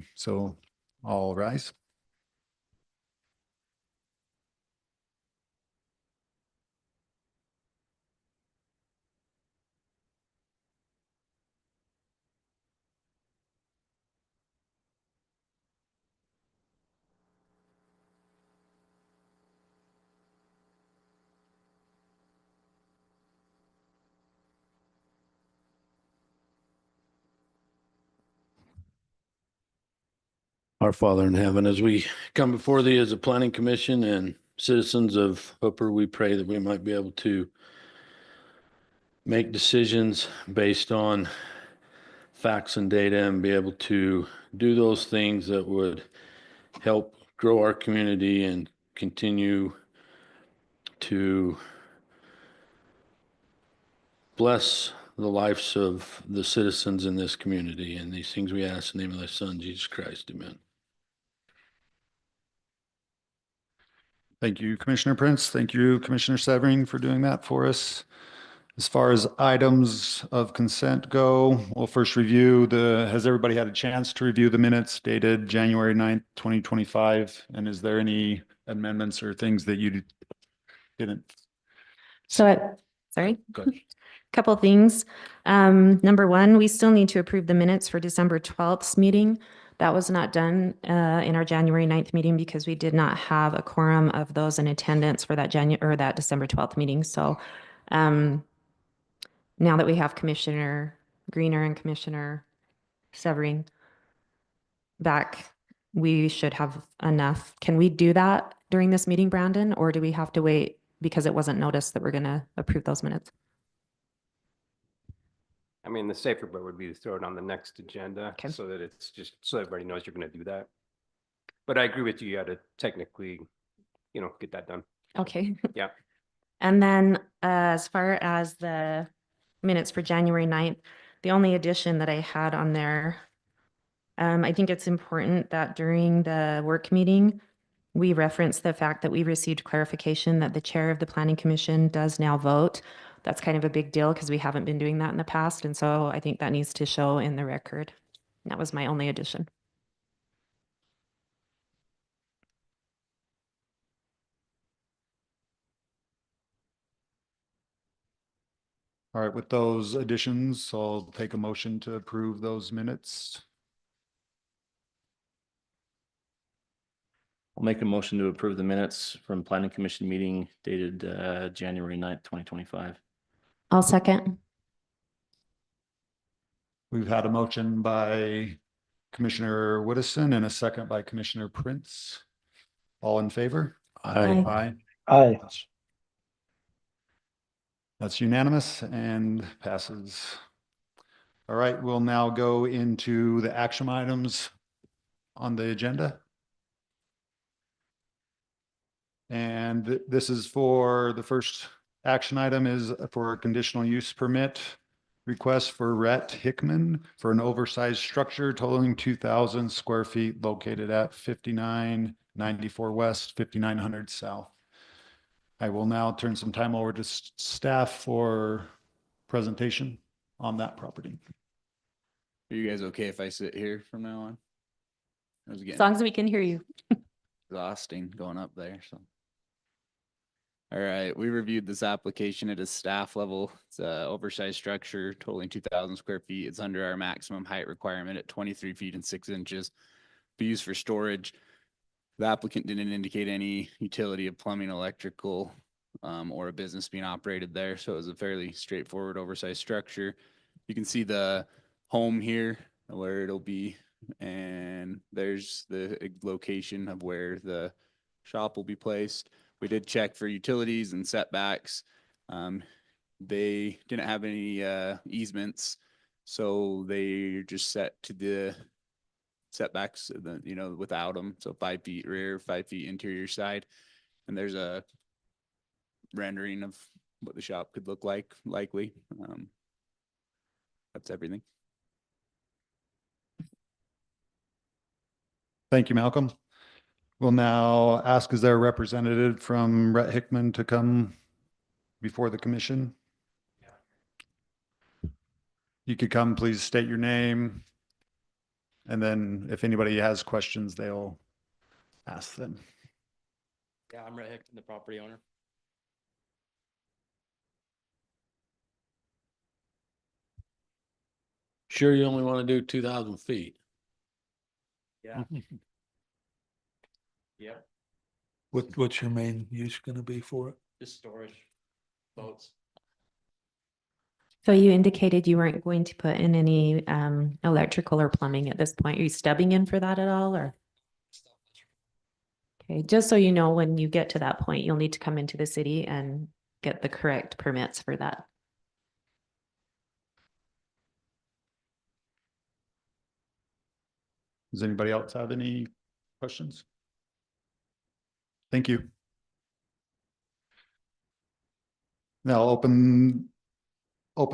meeting. So all rise. Our Father in heaven, as we come before thee as a planning commission and citizens of Hooper, we pray that we might be able to make decisions based on facts and data and be able to do those things that would help grow our community and continue to bless the lives of the citizens in this community. And these things we ask in the name of thy Son, Jesus Christ. Amen. Thank you, Commissioner Prince. Thank you, Commissioner Severing, for doing that for us. As far as items of consent go, we'll first review has everybody had a chance to review the minutes dated January 9th, 2025? And is there any amendments or things that you didn't? Sorry. Go ahead. Couple things. Number one, we still need to approve the minutes for December 12th meeting. That was not done in our January 9th meeting because we did not have a quorum of those in attendance for that that December 12th meeting. So now that we have Commissioner Greener and Commissioner Severing back, we should have enough. Can we do that during this meeting, Brandon, or do we have to wait because it wasn't noticed that we're going to approve those minutes? I mean, the safer bet would be to throw it on the next agenda Okay. so that it's just, so everybody knows you're going to do that. But I agree with you, you got to technically, get that done. Okay. Yeah. And then as far as the minutes for January 9th, the only addition that I had on there, I think it's important that during the work meeting, we reference the fact that we received clarification that the chair of the planning commission does now vote. That's kind of a big deal because we haven't been doing that in the past. And so I think that needs to show in the record. That was my only addition. All right, with those additions, I'll take a motion to approve those minutes. I'll make a motion to approve the minutes from planning commission meeting dated January 9th, 2025. I'll second. We've had a motion by Commissioner Woodison and a second by Commissioner Prince. All in favor? Aye. Aye. That's unanimous and passes. All right, we'll now go into the action items on the agenda. And this is for the first action item is for a conditional use permit request for Rhett Hickman for an oversized structure totaling 2,000 square feet located at 5994 West, 5900 South. I will now turn some time over to staff for presentation on that property. Are you guys okay if I sit here from now on? I was As getting long as we can hear you. exhausting going up there, so. All right, we reviewed this application at a staff level. It's a oversized structure totaling 2,000 square feet. It's under our maximum height requirement at 23 feet and 6 inches. Be used for storage. The applicant didn't indicate any utility of plumbing, electrical, or a business being operated there. So it was a fairly straightforward oversized structure. You can see the home here where it'll be, and there's the location of where the shop will be placed. We did check for utilities and setbacks. They didn't have any easements, so they're just set to the setbacks, without them. So 5 feet rear, 5 feet interior side. And there's a rendering of what the shop could look like, likely. That's everything. Thank you, Malcolm. We'll now ask, is there a representative from Rhett Hickman to come before the commission? You could come, please state your name, And then if anybody has questions, they'll ask them. Yeah, I'm Rhett Hickman, the property owner. Sure, you only want to do 2,000 feet. Yeah. Yep, What's your main use gonna be for it? just storage, boats. So you indicated you weren't going to put in any electrical or plumbing at this point. Are you stubbing in for that at all, or? Okay, just so you know, when you get to that point, you'll need to come into the city and get the correct permits for that. Does anybody else have any questions? Thank you. Now I'll open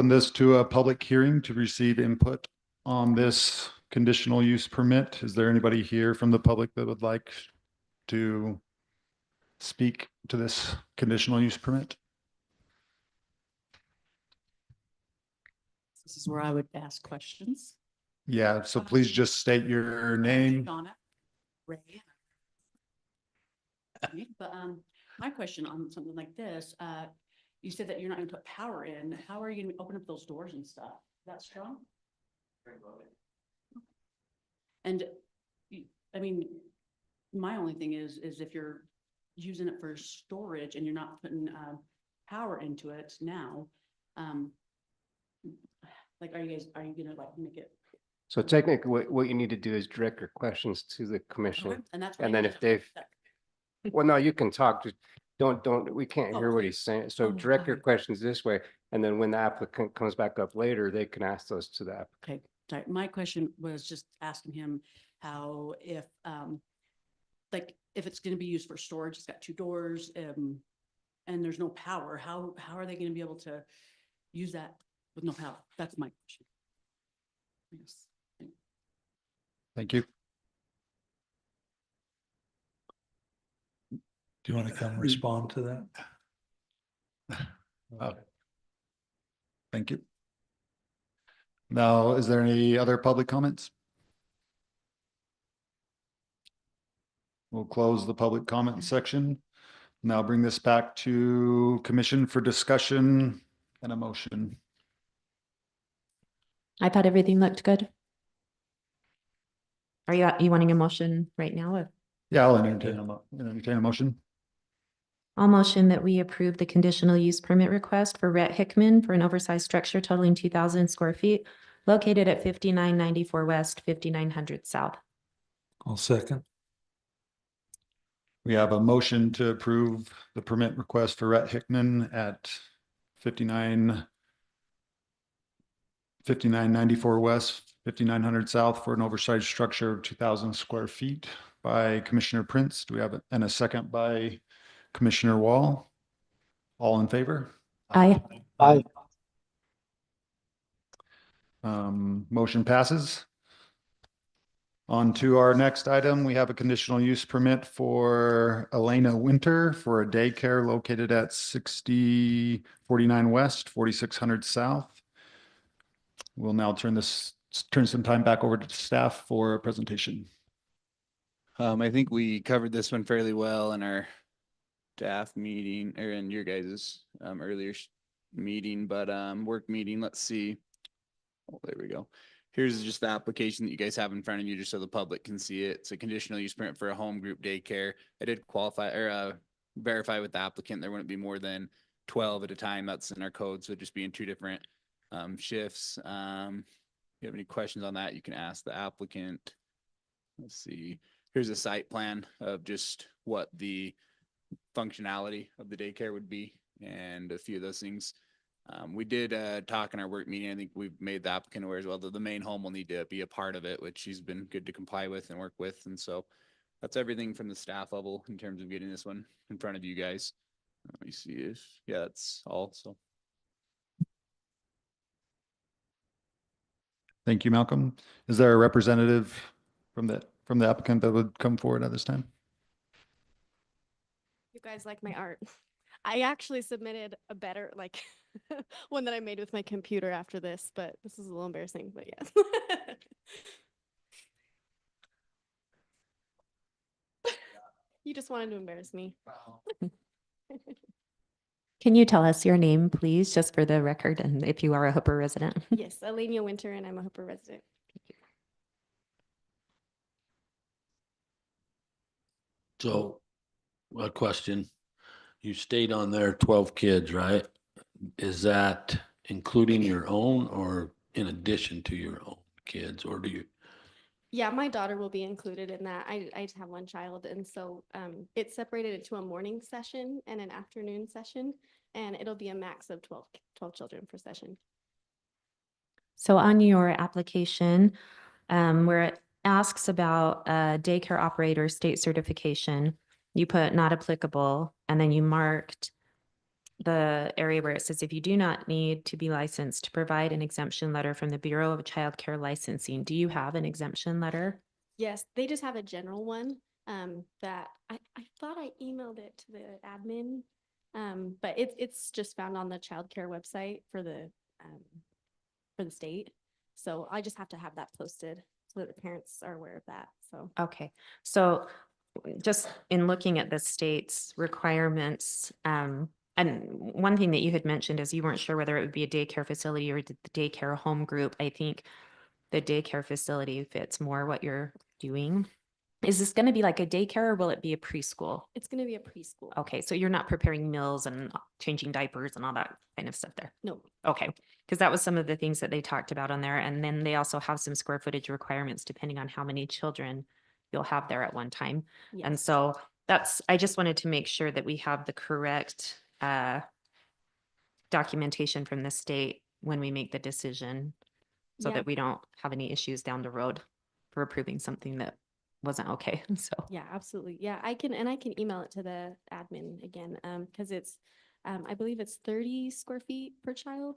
this to a public hearing to receive input on this conditional use permit. Is there anybody here from the public that would like to speak to this conditional use permit? This is where I would ask questions. Yeah, so please just state your name. Donna, Ray. But my question on something like this, you said that you're not gonna put power in. How are you gonna open up those doors and stuff? That's strong? And I mean, my only thing is if you're using it for storage and you're not putting power into it now, like, are you gonna like make it? So technically, what you need to do is direct your questions to the commission. And that's. what And I then did. if they've, well, no, you can talk, just we can't Oh, hear what okay. he's saying. So Oh, direct your okay. questions this way. And then when the applicant comes back up later, they can ask those to the applicant. Okay, sorry, my question was just asking him how if, like, if it's gonna be used for storage, it's got two doors, and there's no power, how are they gonna be able to use that with no power? That's my question. Yes. Thank you. Do you want to come respond to that? Thank you. Now, is there any other public comments? We'll close the public comment section. Now bring this back to commission for discussion and a motion. I thought everything looked good. Are you wanting a motion right now? Or- Yeah, I'll entertain a motion. I'll motion that we approve the conditional use permit request for Rhett Hickman for an oversized structure totaling 2,000 square feet located at 5994 West, 5900 South. I'll second. We have a motion to approve the permit request for Rhett Hickman at 5994 West, 5900 South for an oversized structure of 2,000 square feet by Commissioner Prince. Do we have a second by Commissioner Wall? All in favor? Aye. Aye. Motion passes. On to our next item, we have a conditional use permit for Elena Winter for a daycare located at 6049 West, 4600 South. We'll now turn some time back over to staff for a presentation. I think we covered this one fairly well in our staff meeting or in your guys's earlier meeting, but work meeting, let's see. Oh, there we go. Here's just the application that you guys have in front of you, just so the public can see it. It's a conditional use permit for a home group daycare. I did qualify or verify with the applicant. There wouldn't be more than 12 at a time. That's in our code. So it'd just be in two different shifts. If you have any questions on that, you can ask the applicant. Let's see. Here's a site plan of just what the functionality of the daycare would be and a few of those things. We did talk in our work meeting. I think we've made the applicant aware as well that the main home will need to be a part of it, which she's been good to comply with and work with. And so that's everything from the staff level in terms of getting this one in front of you guys. Let me see if, yeah, that's all. So. Thank you, Malcolm. Is there a representative from the applicant that would come forward at this time? You guys like my art. I actually submitted a better, like, one that I made with my computer after this, but this is a little embarrassing, but yes. You just wanted to embarrass me. Can you tell us your name, please, just for the record, and if you are a Hooper resident? Yes, Alania Winter, and I'm a Hooper resident. So, a question. You stayed on there 12 kids, right? Is that including your own or in addition to your own kids, or do you? Yeah, my daughter will be included in that. I just have one child, and so it's separated into a morning session and an afternoon session, and it'll be a max of 12 children per session. So on your application, where it asks about daycare operator state certification, you put not applicable, and then you marked the area where it says, if you do not need to be licensed to provide an exemption letter from the Bureau of Child Care Licensing, do you have an exemption letter? Yes, they just have a general one that I thought I emailed it to the admin, but it's just found on the child care website for the state. So I just have to have that posted so that the parents are aware of that. So Okay, so just in looking at the state's requirements, and one thing that you had mentioned is you weren't sure whether it would be a daycare facility or the daycare home group. I think the daycare facility fits more what you're doing. Is this going to be like a daycare or will it be a preschool? it's going to be a preschool. Okay, so you're not preparing meals and changing diapers and all that kind of stuff there. No, Okay, because that was some of the things that they talked about on there. And then they also have some square footage requirements depending on how many children you'll have there at one time. And yes. so I just wanted to make sure that we have the correct documentation from the state when we make the decision so Yeah. that we don't have any issues down the road for approving something that wasn't okay. So, Yeah, absolutely. Yeah, I can email it to the admin again, because it's, I believe it's 30 square feet per child.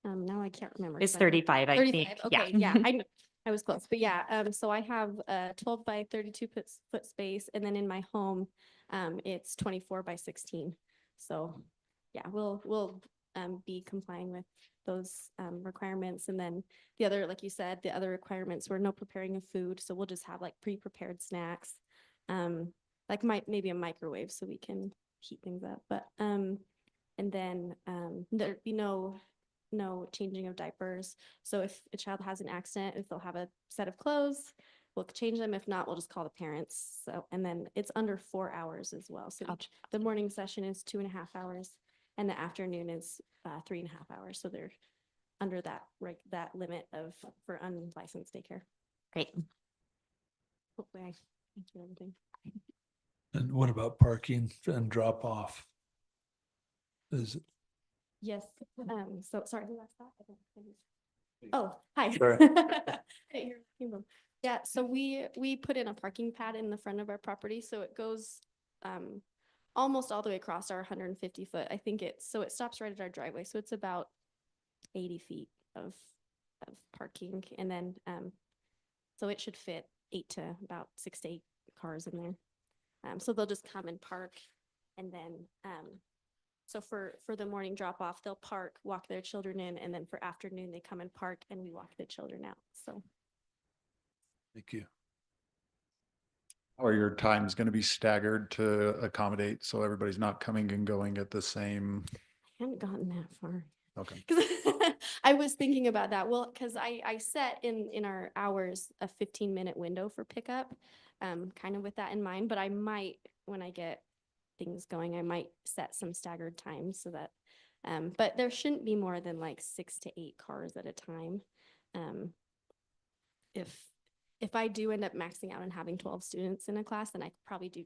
Now I can't remember. it's 'cause I don't- 35, I 35, think. okay, yeah, I was close, but yeah, so I have a 12 by 32 foot space, and then in my home, it's 24 by 16. So, yeah, we'll be complying with those requirements, and then the other, like you said, the other requirements were no preparing of food, so we'll just have like pre-prepared snacks, like maybe a microwave so we can heat things up, but and then there'd be no changing of diapers. So if a child has an accident, if they'll have a set of clothes, we'll change them. If not, we'll just call the parents. So, and then it's under 4 hours as well. So the morning session is 2.5 hours and the afternoon is 3.5 hours. So they're under that limit for unlicensed daycare. Great. Hopefully I answered everything. And what about parking and drop off? Is, Yes, so sorry, who asked that? I don't think- Oh, hi. Sorry. Hey, you're welcome. Yeah, so we put in a parking pad in the front of our property, so it goes almost all the way across our 150 foot. I think it stops right at our driveway, so it's about 80 feet of parking, and then so it should fit about 6 to 8 cars in there. So they'll just come and park, and then so for the morning drop off, they'll park, walk their children in, and then for afternoon, they come and park and we walk the children out. So thank you. Or your time's going to be staggered to accommodate, so everybody's not coming and going at the same. I haven't gotten that far. Okay. 'Cause I was thinking about that. Well, because I set in our hours a 15-minute window for pickup, kind of with that in mind, but I might, when I get things going, I might set some staggered times so that, but there shouldn't be more than like 6 to 8 cars at a time. If I do end up maxing out and having 12 students in a class, then I could probably do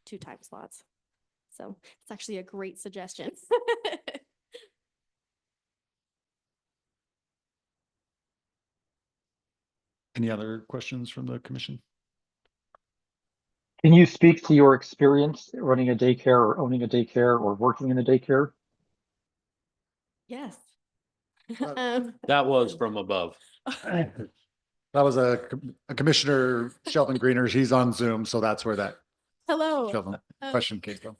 two time slots. So it's actually a great suggestion. Any other questions from the commission? Can you speak to your experience running a daycare or owning a daycare or working in a daycare? Yes. That was from above. That was a Commissioner Sheldon Greeners. He's on Zoom, so that's where that Hello. Sheldon question came from.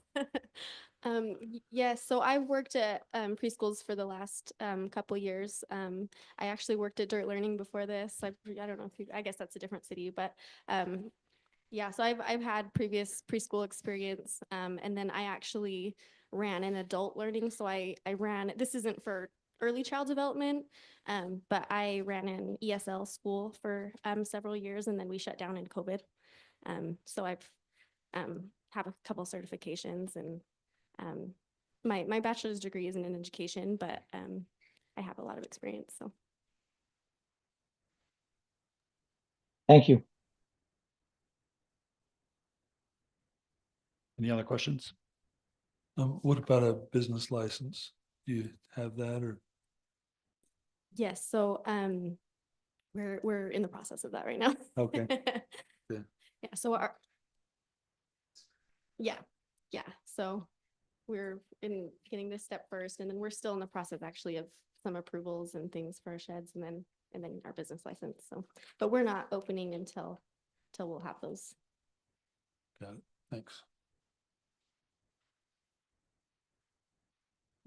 Yes, so I've worked at preschools for the last couple years. I actually worked at Dirt Learning before this. I don't know if I guess that's a different city, but Yeah, so I've had previous preschool experience, and then I actually ran an adult learning. So I ran, this isn't for early child development, but I ran an ESL school for several years, and then we shut down in COVID. So I've have a couple certifications, and my bachelor's degree isn't in education, but I have a lot of experience. So Thank you. Any other questions? What about a business license? Do you have that or? yes, so we're in the process of that right now. Okay. Yeah. Yeah, so yeah, so we're in getting this step first, and then we're still in the process actually of some approvals and things for our sheds, and then our business license. So, but we're not opening until we'll have those. Got it. Thanks.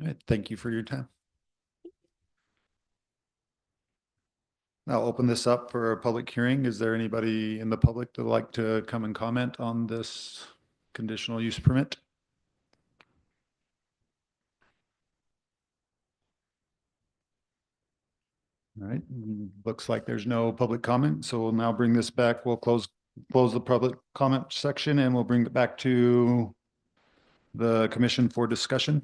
All right, thank you for your time. I'll open this up for a public hearing. Is there anybody in the public that would like to come and comment on this conditional use permit? All right, looks like there's no public comment, so we'll now bring this back. We'll close the public comment section, and we'll bring it back to the commission for discussion.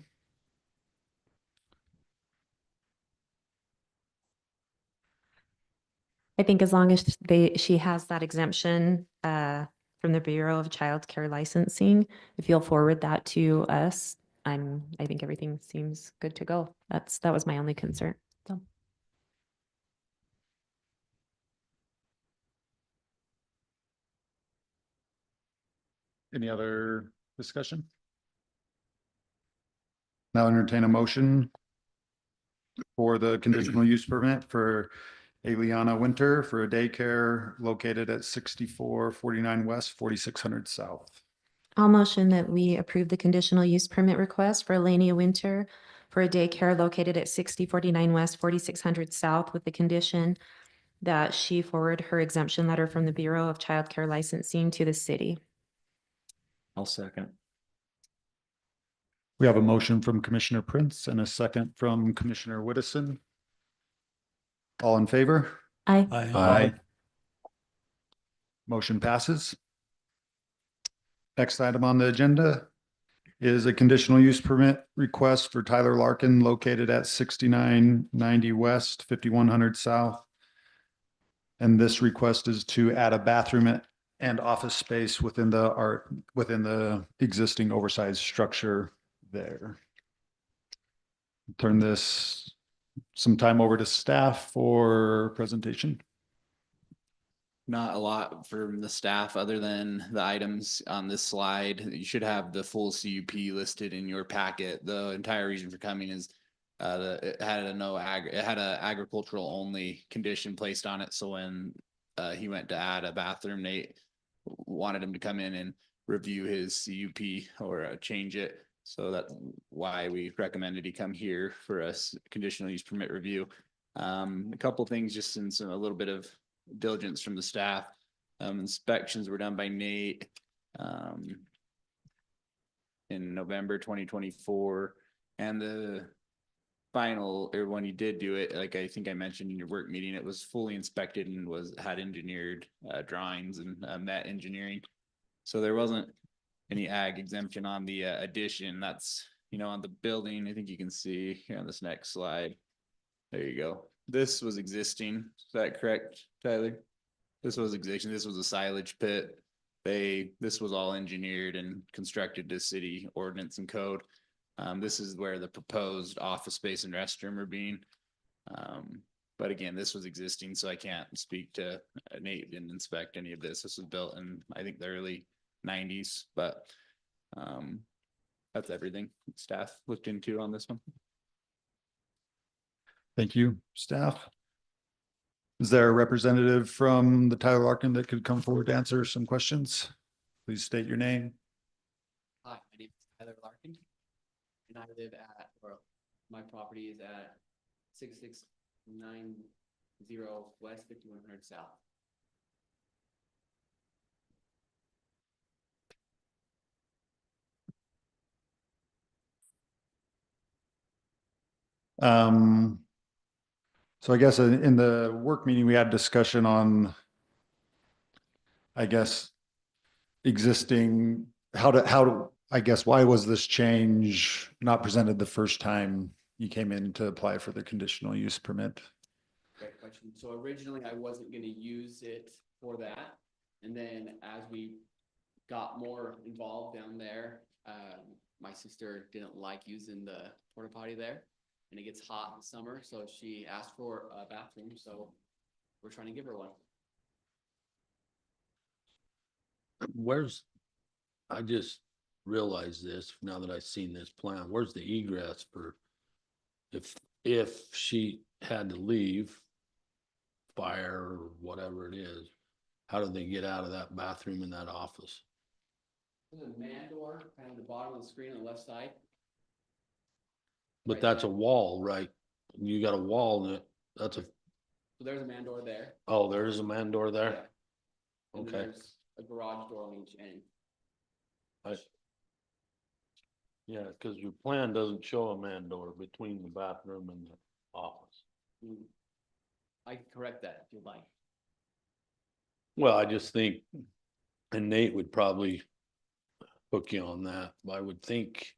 I think as long as she has that exemption from the Bureau of Child Care Licensing, if you'll forward that to us, I think everything seems good to go. That was my only concern. So. Any other discussion? Now entertain a motion for the conditional use permit for Eliana Winter for a daycare located at 6449 West, 4600 South. I'll motion that we approve the conditional use permit request for Elania Winter for a daycare located at 6049 West, 4600 South, with the condition that she forward her exemption letter from the Bureau of Child Care Licensing to the city. I'll second. We have a motion from Commissioner Prince and a second from Commissioner Widdowson. All in favor? Aye. Aye. Motion passes. Next item on the agenda is a conditional use permit request for Tyler Larkin located at 6990 West, 5100 South. And this request is to add a bathroom and office space within the existing oversized structure there. Turn this some time over to staff for presentation. Not a lot from the staff other than the items on this slide. You should have the full CUP listed in your packet. The entire reason for coming is it had a agricultural only condition placed on it. So when he went to add a bathroom, Nate wanted him to come in and review his CUP or change it. So that's why we recommended he come here for a conditional use permit review. A couple things just in a little bit of diligence from the staff. Inspections were done by Nate in November 2024, and the final, or when you did do it, like I think I mentioned in your work meeting, it was fully inspected and had engineered drawings and met engineering. So there wasn't any ag exemption on the addition. That's, on the building. I think you can see here on this next slide. There you go. This was existing. Is that correct, Tyler? This was existing. This was a silage pit. This was all engineered and constructed to city ordinance and code. This is where the proposed office space and restroom are being. But again, this was existing, so I can't speak to Nate didn't inspect any of this. This was built in, I think, the early 90s, but that's everything staff looked into on this one. Thank you, staff. Is there a representative from the Tyler Larkin that could come forward to answer some questions? Please state your name. Hi, my name is Tyler Larkin, and I live my property is at 6690 West, 5100 South. So I guess in the work meeting, we had discussion on, I guess, existing, I guess, why was this change not presented the first time you came in to apply for the conditional use permit? Great question. So originally I wasn't gonna use it for that. And then as we got more involved down there, my sister didn't like using the porta potty there. And it gets hot in the summer, so she asked for a bathroom, so we're trying to give her one. I just realized this now that I've seen this plan. Where's the egress for if she had to leave fire or whatever it is, how do they get out of that bathroom in that office? There's a man door, kind of the bottom of the screen on the left side. But Right that's a there. wall, right? You got a wall in it. That's a, So there's a man door there. oh, there is a man door Yeah. there? And then Okay. there's a garage door on each end. Yeah, because your plan doesn't show a man door between the bathroom and the office. Mm. I can correct that if you'd like. Well, I just think, and Nate would probably hook you on that. I would think,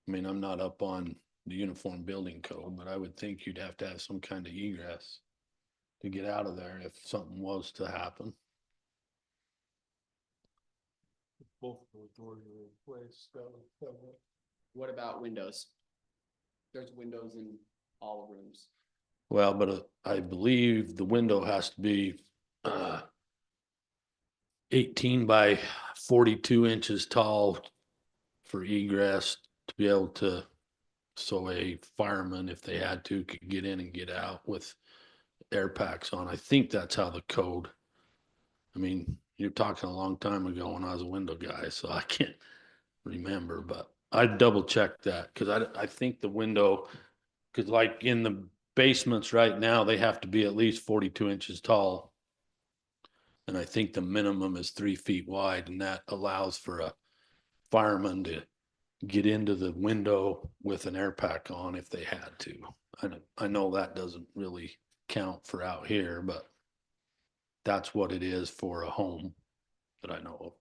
I mean, I'm not up on the uniform building code, but I would think you'd have to have some kind of egress to get out of there if something was to happen. Both of those doors are in place, so. What about windows? There's windows in all the rooms. Well, but I believe the window has to be 18 by 42 inches tall for egress to be able to, so a fireman, if they had to, could get in and get out with air packs on. I think that's how the code. I mean, you're talking a long time ago when I was a window guy, so I can't remember, but I'd double check that because I think the window, because like in the basements right now, they have to be at least 42 inches tall. And I think the minimum is 3 feet wide, and that allows for a fireman to get into the window with an air pack on if they had to. I know that doesn't really count for out here, but that's what it is for a home that I know of.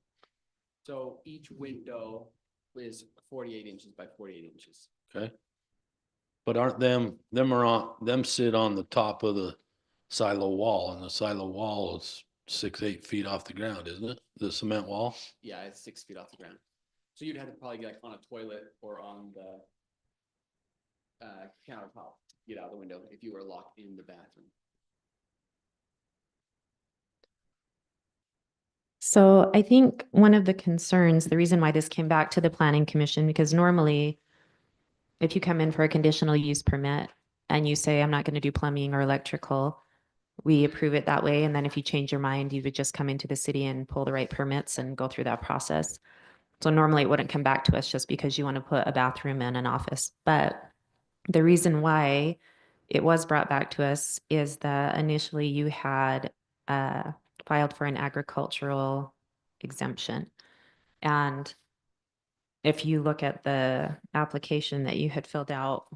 So each window is 48 inches by 48 inches. Okay. But aren't them sit on the top of the silo wall, and the silo wall is 6-8 feet off the ground, isn't it? The cement wall? Yeah, it's 6 feet off the ground. So you'd have to probably get like on a toilet or on the countertop, get out the window if you were locked in the bathroom. So I think one of the concerns, the reason why this came back to the planning commission, because normally if you come in for a conditional use permit and you say, I'm not going to do plumbing or electrical, we approve it that way. And then if you change your mind, you would just come into the city and pull the right permits and go through that process. So normally it wouldn't come back to us just because you want to put a bathroom in an office. But the reason why it was brought back to us is that initially you had filed for an agricultural exemption. And if you look at the application that you had filled out,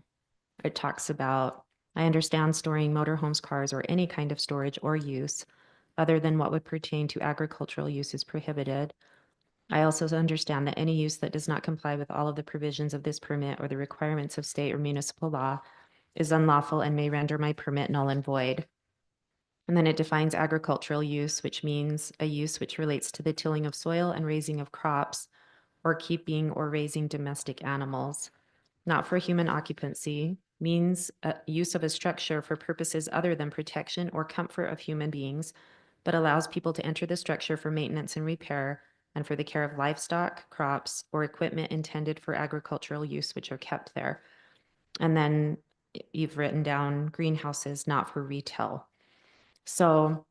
it talks about, I understand storing motorhomes, cars, or any kind of storage or use other than what would pertain to agricultural use is prohibited. I also understand that any use that does not comply with all of the provisions of this permit or the requirements of state or municipal law is unlawful and may render my permit null and void. And then it defines agricultural use, which means a use which relates to the tilling of soil and raising of crops or keeping or raising domestic animals, not for human occupancy, means use of a structure for purposes other than protection or comfort of human beings, but allows people to enter the structure for maintenance and repair and for the care of livestock, crops, or equipment intended for agricultural use, which are kept there. And then you've written down greenhouses, not for retail. So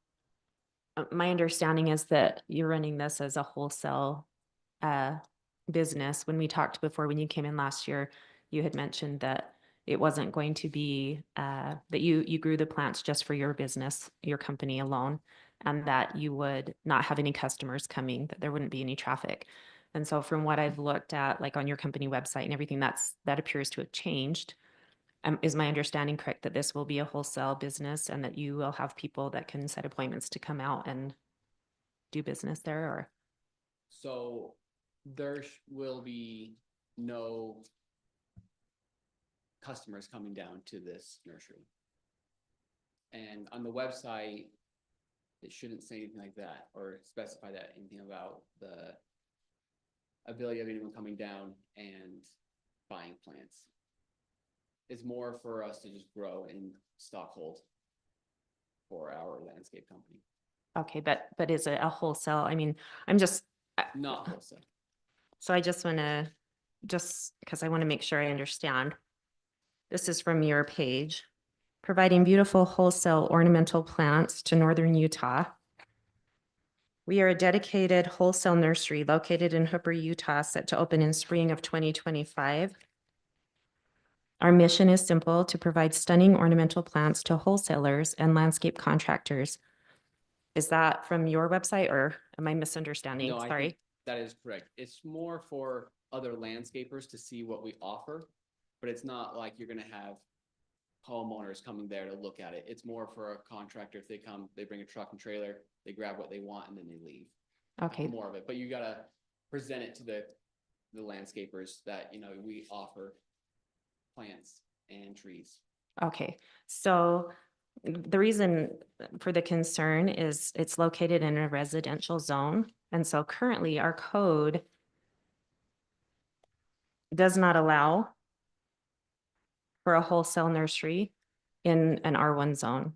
my understanding is that you're running this as a wholesale business. When we talked before, when you came in last year, you had mentioned that it wasn't going to be that you grew the plants just for your business, your company alone, and that you would not have any customers coming, that there wouldn't be any traffic. And so from what I've looked at, like on your company website and everything, that appears to have changed. Is my understanding correct that this will be a wholesale business and that you will have people that can set appointments to come out and do business there, or? So there will be no customers coming down to this nursery. And on the website, it shouldn't say anything like that or specify that anything about the ability of anyone coming down and buying plants. It's more for us to just grow and stock hold for our landscape company, Okay, but is it a wholesale? I mean, I'm just, not wholesale. so I just want to, just because I want to make sure I understand. This is from your page, providing beautiful wholesale ornamental plants to northern Utah. We are a dedicated wholesale nursery located in Hooper, Utah, set to open in spring of 2025. Our mission is simple: to provide stunning ornamental plants to wholesalers and landscape contractors. Is that from your website or am I misunderstanding? No, I Sorry. think that is correct. It's more for other landscapers to see what we offer, but it's not like you're gonna have homeowners coming there to look at it. It's more for a contractor. If they come, they bring a truck and trailer, they grab what they want and then they leave. Okay, More of it, but you gotta present it to the landscapers that, you know, we offer plants and trees. okay. So the reason for the concern is it's located in a residential zone. And so currently our code does not allow for a wholesale nursery in an R1 zone.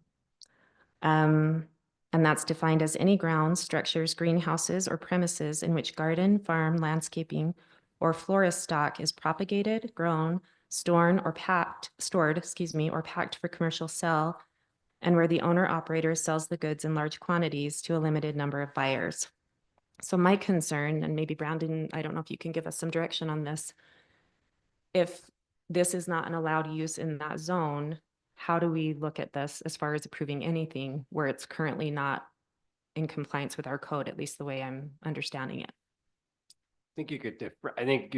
And that's defined as any grounds, structures, greenhouses, or premises in which garden, farm, landscaping, or florist stock is propagated, grown, stored, or packed for commercial sale, and where the owner operator sells the goods in large quantities to a limited number of buyers. So my concern, and maybe Brandon, I don't know if you can give us some direction on this. If this is not an allowed use in that zone, how do we look at this as far as approving anything where it's currently not in compliance with our code, at least the way I'm understanding it? I think you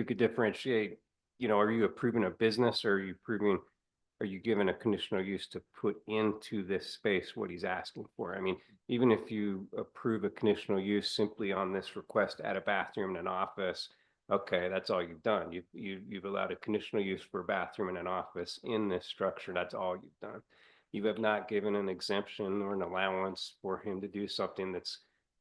could differentiate, you know, are you approving a business or are you given a conditional use to put into this space what he's asking for? I mean, even if you approve a conditional use simply on this request, add a bathroom and an office, okay, that's all you've done. You've allowed a conditional use for a bathroom and an office in this structure. That's all you've done. You have not given an exemption or an allowance for him to do something that's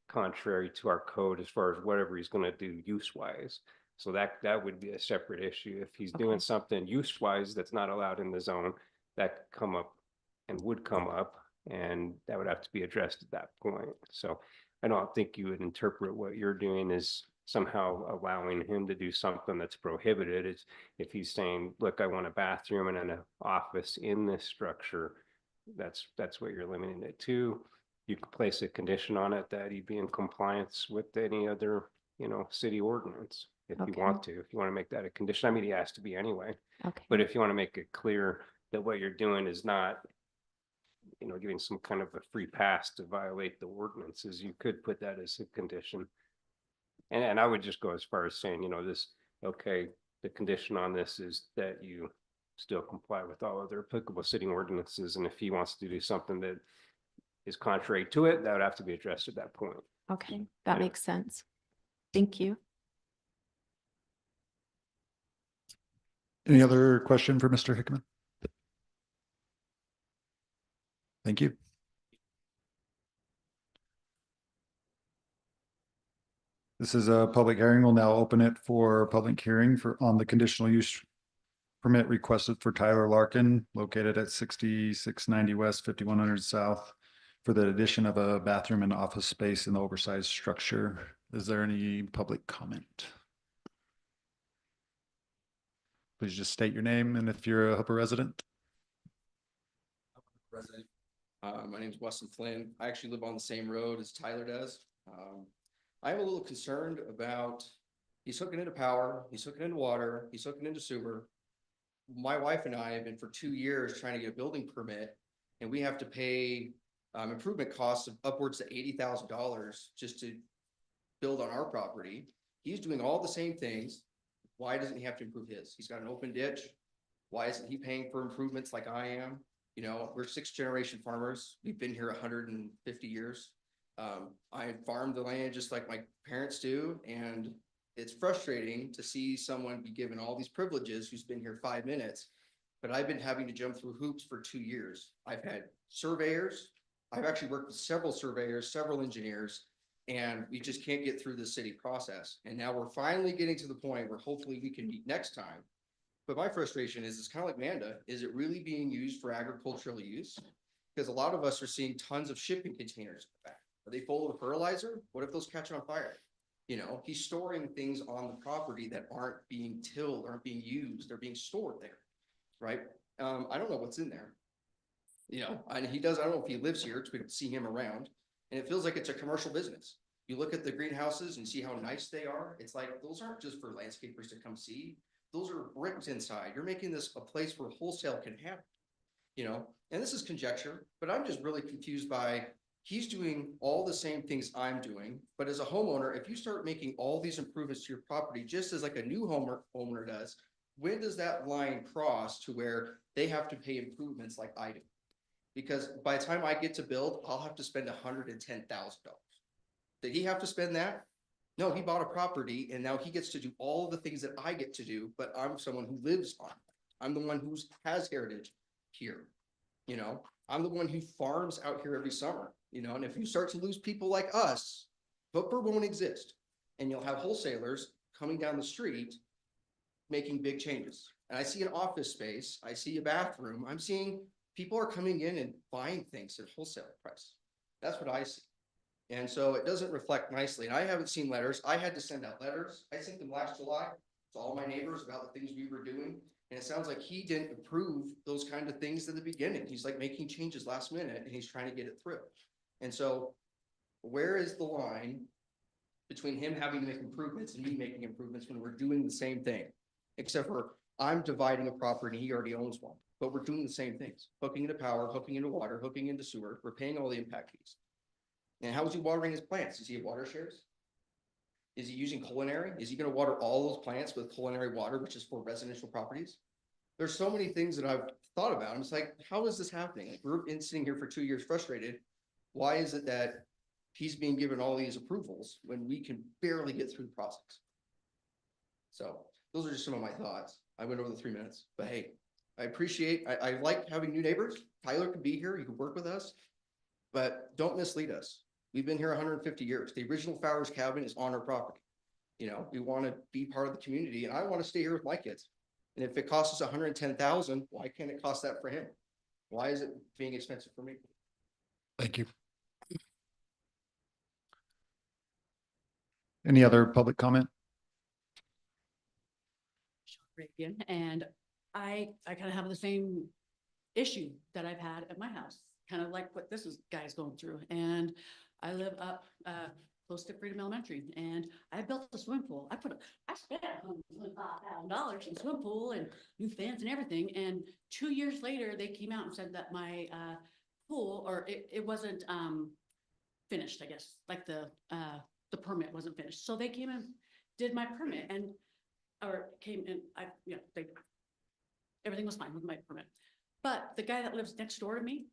contrary to our code as far as whatever he's going to do use wise. So that would be a separate issue. If he's doing something use wise that's not allowed in the zone, that could come up, and that would have to be addressed at that point. So I don't think you would interpret what you're doing as somehow allowing him to do something that's prohibited. It's if he's saying, look, I want a bathroom and an office in this structure, that's what you're limiting it to. You could place a condition on it that he'd be in compliance with any other, you know, city ordinance if you want to. If you want to make that a condition, I mean, he has to be anyway. Okay. But if you want to make it clear that what you're doing is not, you know, giving some kind of a free pass to violate the ordinances, you could put that as a condition. And I would just go as far as saying, you know, the condition on this is that you still comply with all other applicable city ordinances. And if he wants to do something that is contrary to it, that would have to be addressed at that point. Okay, that makes sense. Thank you. Any other question for Mr. Hickman? Thank you. This is a public hearing. We'll now open it for public hearing on the conditional use permit requested for Tyler Larkin, located at 6690 West, 5100 South, for the addition of a bathroom and office space in the oversized structure. Is there any public comment? Please just state your name and if you're a Hooper resident. Resident. My name's Weston Flynn. I actually live on the same road as Tyler does. I'm a little concerned about, he's hooking into power, he's hooking into water, he's hooking into sewer. My wife and I have been for 2 years trying to get a building permit, and we have to pay improvement costs of upwards to $80,000 just to build on our property. He's doing all the same things. Why doesn't he have to improve his? He's got an open ditch. Why isn't he paying for improvements like I am? You know, we're 6th-generation farmers. We've been here 150 years. I farm the land just like my parents do, and it's frustrating to see someone be given all these privileges who's been here 5 minutes, but I've been having to jump through hoops for 2 years. I've had surveyors. I've actually worked with several surveyors, several engineers, and we just can't get through the city process. And now we're finally getting to the point where hopefully we can meet next time. But my frustration is, it's kind of like Manda, is it really being used for agricultural use? Because a lot of us are seeing tons of shipping containers in the back. Are they full of fertilizer? What if those catch on fire? You know, he's storing things on the property that aren't being tilled, aren't being used, they're being stored there, right? I don't know what's in there. You know, and I don't know if he lives here, because we don't see him around, and it feels like it's a commercial business. You look at the greenhouses and see how nice they are. It's like, those aren't just for landscapers to come see. Those are bricks inside. You're making this a place where wholesale can happen, you know, and this is conjecture, but I'm just really confused by, he's doing all the same things I'm doing, but as a homeowner, if you start making all these improvements to your property, just as like a new homeowner does, when does that line cross to where they have to pay improvements like I do? Because by the time I get to build, I'll have to spend $110,000. Did he have to spend that? No, he bought a property and now he gets to do all of the things that I get to do, but I'm someone who lives on it. I'm the one who has heritage here. You know, I'm the one who farms out here every summer, you know, and if you start to lose people like us, Hooper won't exist. And you'll have wholesalers coming down the street making big changes. And I see an office space, I see a bathroom, I'm seeing people are coming in and buying things at wholesale price. That's what I see. And so it doesn't reflect nicely. And I haven't seen letters. I had to send out letters. I sent them last July to all my neighbors about the things we were doing. And it sounds like he didn't approve those kind of things at the beginning. He's like making changes last minute and he's trying to get it through. And so where is the line between him having to make improvements and me making improvements when we're doing the same thing? Except for I'm dividing a property and he already owns one, but we're doing the same things. Hooking into power, hooking into water, hooking into sewer. We're paying all the impact fees. And how is he watering his plants? Does he have water shares? Is he using culinary? Is he going to water all those plants with culinary water, which is for residential properties? There's so many things that I've thought about. I'm just like, how is this happening? Like, we're sitting here for 2 years frustrated. Why is it that he's being given all these approvals when we can barely get through the process? So those are just some of my thoughts. I went over the 3 minutes, but hey, I appreciate, I like having new neighbors. Tyler could be here. He could work with us, but don't mislead us. We've been here 150 years. The original Fowler's Cabin is on our property. You know, we want to be part of the community and I want to stay here with my kids. And if it costs us $110,000, why can't it cost that for him? Why is it being expensive for me? Thank you. Any other public comment? Reagan, and I kind of have the same issue that I've had at my house, kind of like what guy's going through. And I live up close to Freedom Elementary, and I built a swimming pool. I spent $125,000 in swim pool and new fence and everything. And 2 years later, they came out and said that my pool, or it wasn't finished, I guess, like the permit wasn't finished. So they came and did my permit and everything was fine with my permit. But the guy that lives next door to me,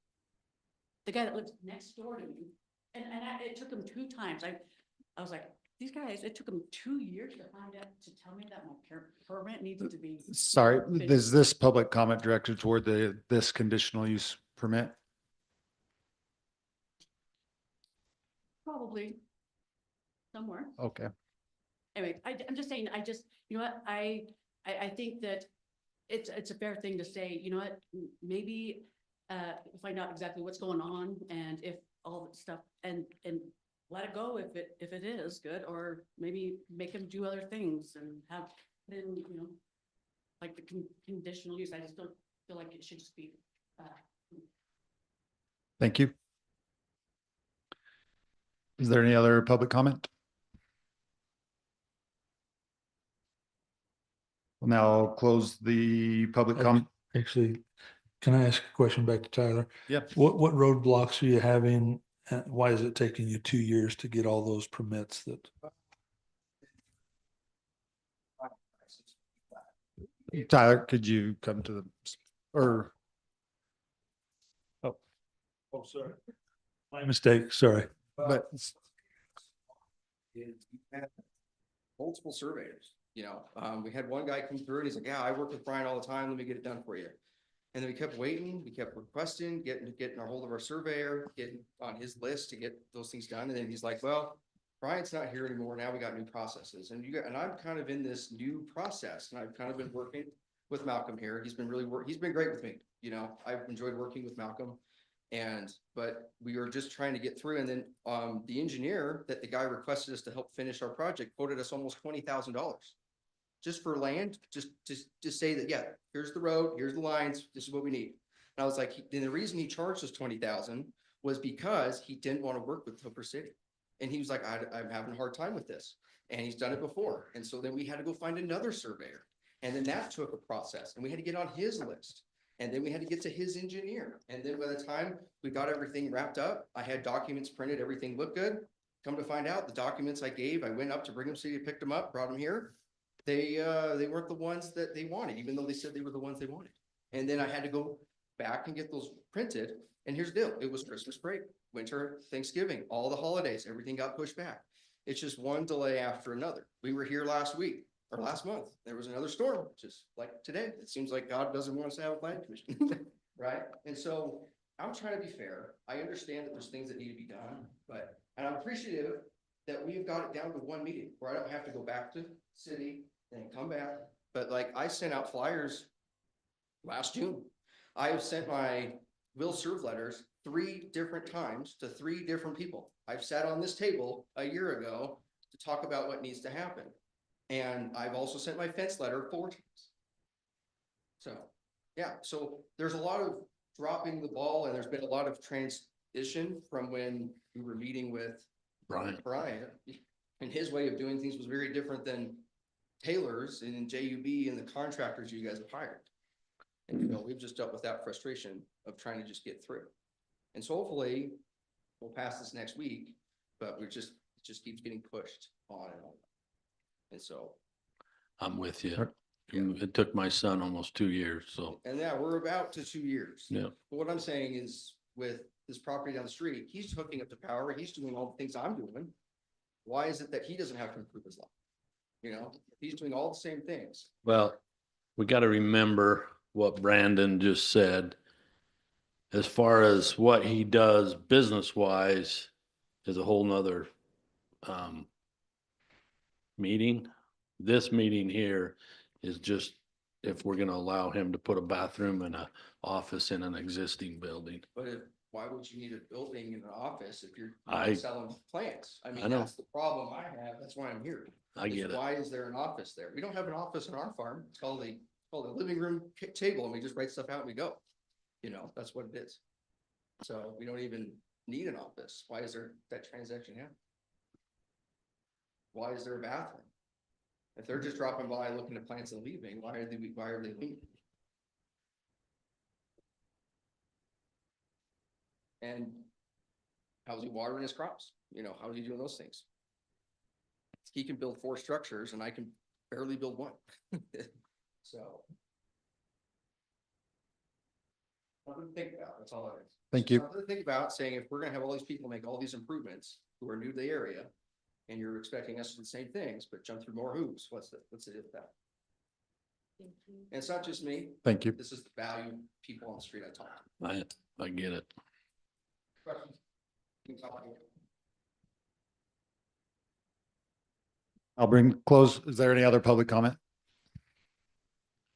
and it took him 2 times. I was like, these guys, it took them 2 years to find out, to tell me that my permit needs to be. Sorry, finished. is this public comment directed toward this conditional use permit? Probably somewhere. Okay. Anyway, I'm just saying, you know what, I think that it's a fair thing to say, you know what, maybe find out exactly what's going on and if all that stuff and let it go if it is good, or maybe make them do other things and have then, you know, like the conditional use. I just don't feel like it should just be. Thank you. Is there any other public comment? We'll now close the public comment. Actually, can I ask a question back to Tyler? Yep. What roadblocks are you having? And why is it taking you 2 years to get all those permits Tyler, could you come to the, or, Oh, sorry. My mistake, sorry. but Multiple surveyors, we had one guy come through and he's like, yeah, I work with Brian all the time. Let me get it done for you. And then we kept waiting, we kept requesting, getting a hold of our surveyor, getting on his list to get those things done. And then he's like, well, Brian's not here anymore. Now we got new processes. And and I'm kind of in this new process and I've kind of been working with Malcolm here. He's been he's been great with me. I've enjoyed working with Malcolm. But we were just trying to get through. And then the engineer that the guy requested us to help finish our project quoted us almost $20,000. Just for land, just say that, yeah, here's the road, here's the lines, this is what we need. And I was like, and the reason he charged us 20,000 was because he didn't want to work with Hooper City. And he was like, I'm having a hard time with this. And he's done it before. And so then we had to go find another surveyor. And then that took a process and we had to get on his list. And then we had to get to his engineer. And then by the time we got everything wrapped up, I had documents printed, everything looked good. Come to find out, the documents I gave, I went up to Brigham City, picked them up, brought them here. They weren't the ones that they wanted, even though they said they were the ones they wanted. And then I had to go back and get those printed. And here's the deal. It was Christmas break, winter, Thanksgiving, all the holidays, everything got pushed back. It's just one delay after another. We were here last week or last month. There was another storm, just like today. It seems like God doesn't want us to have a planning commission, right? And so I'm trying to be fair. I understand that there's things that need to be done, and I'm appreciative that we've got it down to one meeting where I don't have to go back to city and come back. But like I sent out flyers last June. I have sent my will serve letters 3 different times to 3 different people. I've sat on this table a year ago to talk about what needs to happen. And I've also sent my fence letter 4 times. So, yeah, so there's a lot of dropping the ball and there's been a lot of transition from when we were meeting with Brian. And his way of doing things was very different than Taylor's and JUB and the contractors you guys have hired. And we've just dealt with that frustration of trying to just get through. And so hopefully we'll pass this next week, but it just keeps getting pushed on and on. And so. I'm with you. Yeah. It took my son almost 2 years, so. And yeah, we're about to 2 years. Yeah. But what I'm saying is with this property down the street, he's hooking up to power, he's doing all the things I'm doing. Why is it that he doesn't have to improve his life? He's doing all the same things. Well, we got to remember what Brandon just said. As far as what he does business wise is a whole nother meeting. This meeting here is just if we're going to allow him to put a bathroom and an office in an existing building. But why would you need a building and an office if you're I selling plants? I mean, know. that's the problem I have. That's why I'm here. I get it. Why is there an office there? We don't have an office on our farm. It's called a living room table and we just write stuff out and we go. That's what it is. So we don't even need an office. Why is there that transaction happening? Why is there a bathroom? If they're just dropping by looking at plants and leaving, why are they leaving? And how's he watering his crops? How's he doing those things? He can build 4 structures and I can barely build 1. So. Something to think about, that's all it is. Thank you. Something to think about, saying if we're gonna have all these people make all these improvements who are new to the area, and you're expecting us to do the same things, but jump through more hoops, what's the deal with that? Thank you. And it's not just me, Thank you. this is the value people on the street I talk to. I get it. Questions? You can talk about it. I'll close. Is there any other public comment?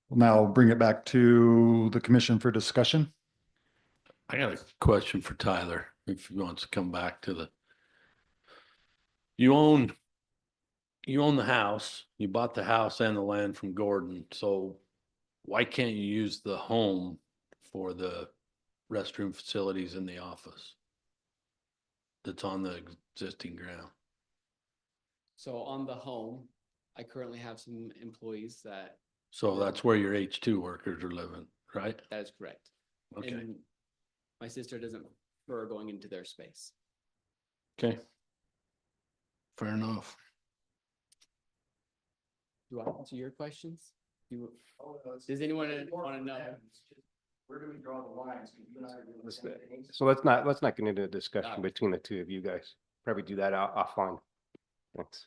We'll now bring it back to the commission for discussion. I got a question for Tyler, if he wants to come back to you own the house, you bought the house and the land from Gordon, so why can't you use the home for the restroom facilities in the office that's on the existing ground? So on the home, I currently have some employees that. So that's where your H2 workers are living, right? That is correct. Okay. And my sister doesn't prefer going into their space. Okay. Fair enough. Do I answer your questions? Does anyone want to know? Where do we draw the lines? So let's not get into a discussion between the two of you guys. Probably do that offline. Thanks.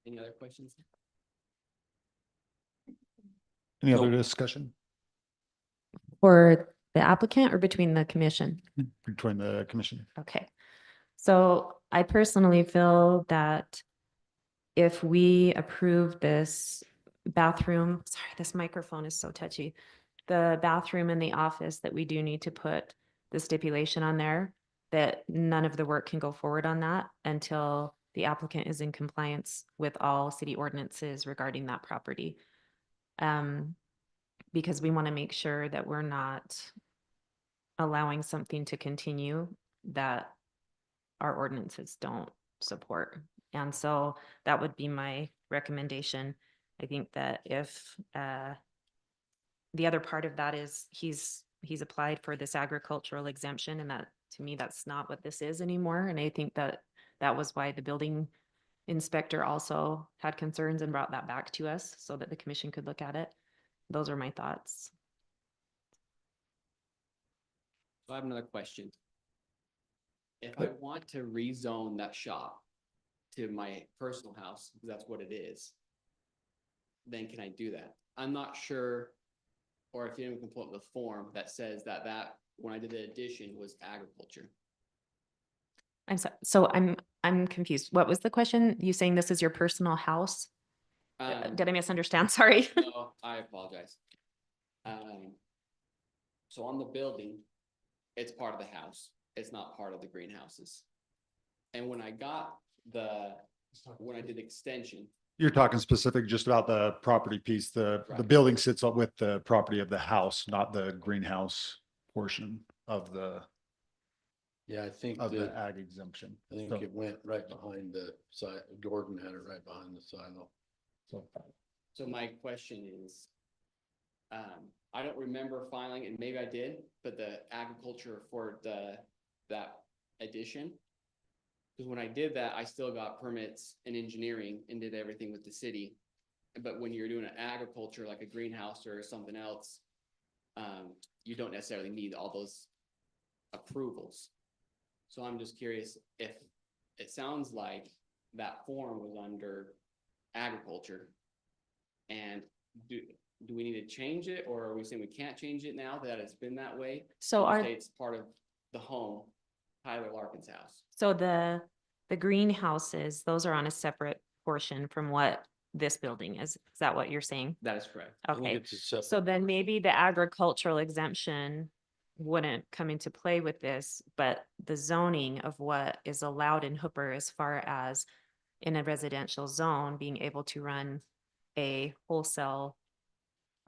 Any other questions? Any other Nope. discussion For the applicant or between the commission? between the commission? Okay. So I personally feel that if we approve this bathroom, sorry, this microphone is so touchy. The bathroom in the office, that we do need to put the stipulation on there that none of the work can go forward on that until the applicant is in compliance with all city ordinances regarding that property. Because we want to make sure that we're not allowing something to continue that our ordinances don't support. And so that would be my recommendation. I think that if the other part of that is he's applied for this agricultural exemption, and that, to me, that's not what this is anymore. And I think that that was why the building inspector also had concerns and brought that back to us so that the commission could look at it. Those are my thoughts. So I have another question. If I want to rezone that shop to my personal house, because that's what it is, then can I do that? I'm not sure, or if anyone can pull up the form that says that when I did the addition was agriculture. I'm so I'm confused. What was the question? You saying this is your personal house? Did I misunderstand? Sorry. No, I apologize. So on the building, it's part of the house. It's not part of the greenhouses. And when I did the extension, You're talking specific just about the property piece, the Right. building sits up with the property of the house, not the greenhouse portion of the Yeah, I think ag exemption. I think So- it went right behind the side. Gordon had it right behind the silo. so my question is, I don't remember filing, and maybe I did, but the agriculture for that addition. Because when I did that, I still got permits and engineering and did everything with the city. But when you're doing an agriculture, like a greenhouse or something else, you don't necessarily need all those approvals. So I'm just curious if it sounds like that form was under agriculture. And do we need to change it, or are we saying we can't change it now that it's been that way? So Or are, say it's part of the home, Tyler Larkin's house. so the greenhouses, those are on a separate portion from what this building is. Is that what you're saying? That is correct. I think Okay. it's a separate- So then maybe the agricultural exemption wouldn't come into play with this, but the zoning of what is allowed in Hooper as far as in a residential zone, being able to run a wholesale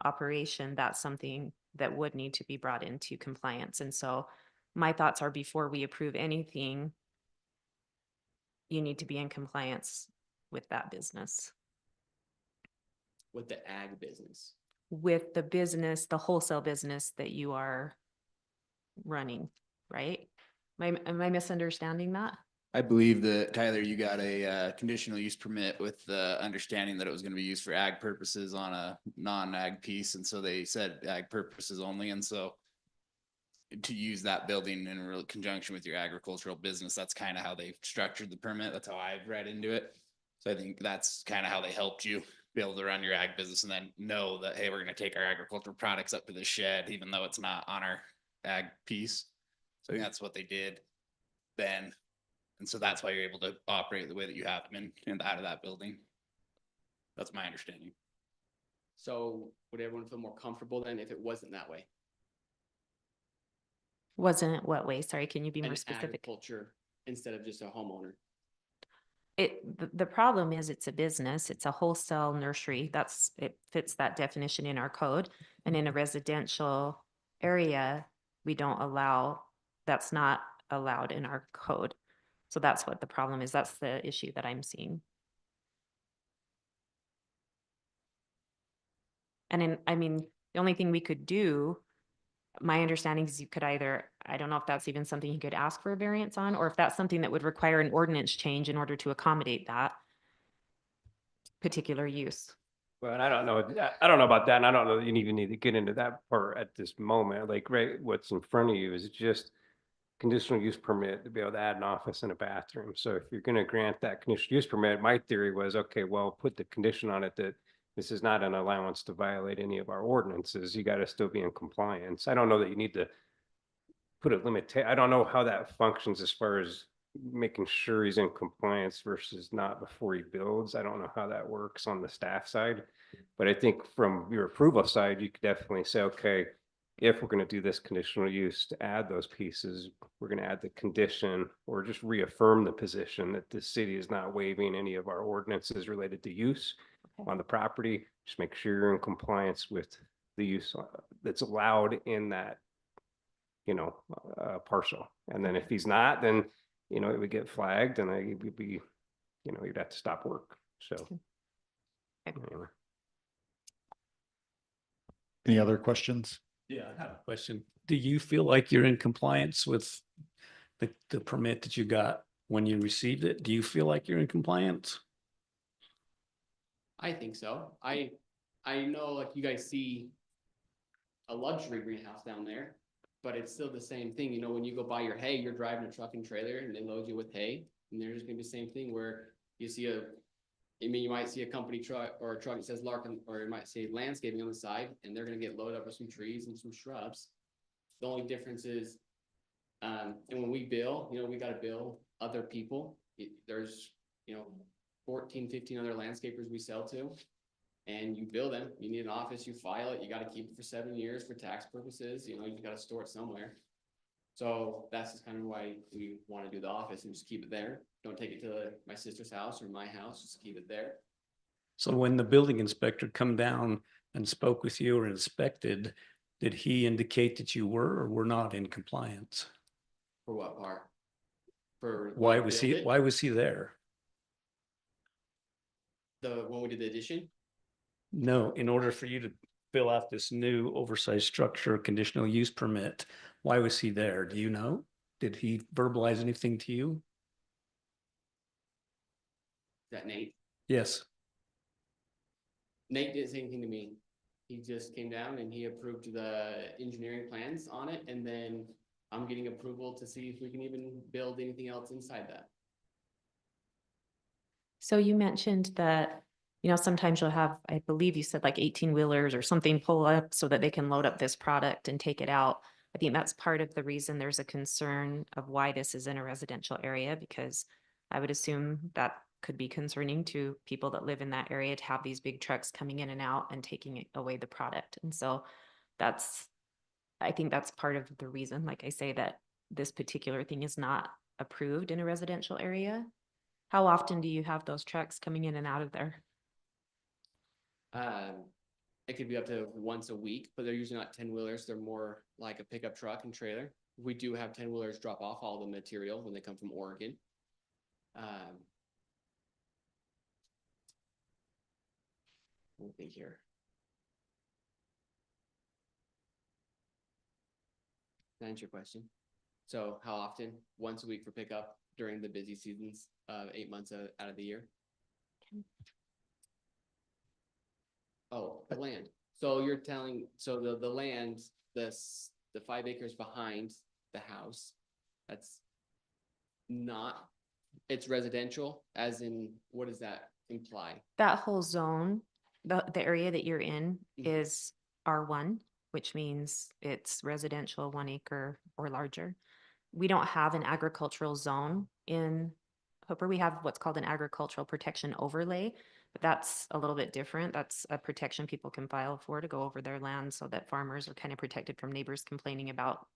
operation, that's something that would need to be brought into compliance. And so my thoughts are, before we approve anything, you need to be in compliance with that business, With the ag business. with the business, the wholesale business that you are running, right? Am I misunderstanding that? I believe that, Tyler, you got a conditional use permit with the understanding that it was gonna be used for ag purposes on a non-ag piece, and so they said ag purposes only, and so to use that building in conjunction with your agricultural business, that's kind of how they structured the permit. That's how I've read into it. So I think that's kind of how they helped you be able to run your ag business and then know that, hey, we're gonna take our agricultural products up to the shed, even though it's not on our ag piece. So I think that's what they did then. And so that's why you're able to operate the way that you have been in out of that building. That's my understanding. So would everyone feel more comfortable then if it wasn't that way? Wasn't it what way? Sorry, can you be An more specific? agriculture instead of just a homeowner? The problem is it's a business, it's a wholesale nursery. It fits that definition in our code. And in a residential area, we don't allow, that's not allowed in our code. So that's what the problem is. That's the issue that I'm seeing. And I mean, the only thing we could do, my understanding is you could either, I don't know if that's even something you could ask for a variance on, or if that's something that would require an ordinance change in order to accommodate that particular use. Well, I don't know, I don't know about that, and I don't know that you even need to get into that part at this moment, like, right, what's in front of you is just conditional use permit to be able to add an office and a bathroom. So if you're gonna grant that conditional use permit, my theory was, okay, well, put the condition on it that this is not an allowance to violate any of our ordinances. You gotta still be in compliance. I don't know that you need to put a limit, I don't know how that functions as far as making sure he's in compliance versus not before he builds. I don't know how that works on the staff side. But I think from your approval side, you could definitely say, okay, if we're gonna do this conditional use to add those pieces, we're gonna add the condition or just reaffirm the position that the city is not waiving any of our ordinances related to use Okay. on the property. Just make sure you're in compliance with the use that's allowed in that, parcel. And then if he's not, then, it would get flagged and it would be, you'd have to stop work. So. Okay. Anyway. Any other questions? Yeah, I have a question. Do you feel like you're in compliance with the permit that you got when you received it? Do you feel like you're in compliance? I think so. I know like you guys see a luxury greenhouse down there, but it's still the same thing. When you go buy your hay, you're driving a truck and trailer and they load you with hay. And there's gonna be the same thing where you see you might see a company truck or a truck that says Larkin, or it might say landscaping on the side, and they're gonna get loaded up with some trees and some shrubs. The only difference is, and when we bill, we gotta bill other people. There's, 14, 15 other landscapers we sell to. And you bill them, you need an office, you file it, you gotta keep it for 7 years for tax purposes, you gotta store it somewhere. So that's just kind of why we wanna do the office and just keep it there. Don't take it to my sister's house or my house, just keep it there. So when the building inspector come down and spoke with you or inspected, did he indicate that you were or were not in compliance? For what part? For Why when we was built he, it? why was he there? When we did the addition? No, in order for you to fill out this new oversized structure conditional use permit, why was he there? Do you know? Did he verbalize anything to you? Is that Nate? Yes. Nate didn't say anything to me. He just came down and he approved the engineering plans on it, and then I'm getting approval to see if we can even build anything else inside that. So you mentioned that, sometimes you'll have, I believe you said like 18-wheelers or something pull up so that they can load up this product and take it out. I think that's part of the reason there's a concern of why this is in a residential area, because I would assume that could be concerning to people that live in that area to have these big trucks coming in and out and taking away the product. And so I think that's part of the reason, like I say, that this particular thing is not approved in a residential area. How often do you have those trucks coming in and out of there? It could be up to once a week, but they're usually not 10-wheelers. They're more like a pickup truck and trailer. We do have 10-wheelers drop off all the material when they come from Oregon. Let me think here. To answer your question. So how often? Once a week for pickup during the busy seasons, 8 months out of the year. Oh, the land. So you're telling, so the land, the 5 acres behind the house, that's not, it's residential, as in, what does that imply? That whole zone, the area that you're in Mhm. is R1, which means it's residential 1 acre or larger. We don't have an agricultural zone in Hooper. We have what's called an agricultural protection overlay, but that's a little bit different. That's a protection people can file for to go over their land so that farmers are kind of protected from neighbors complaining about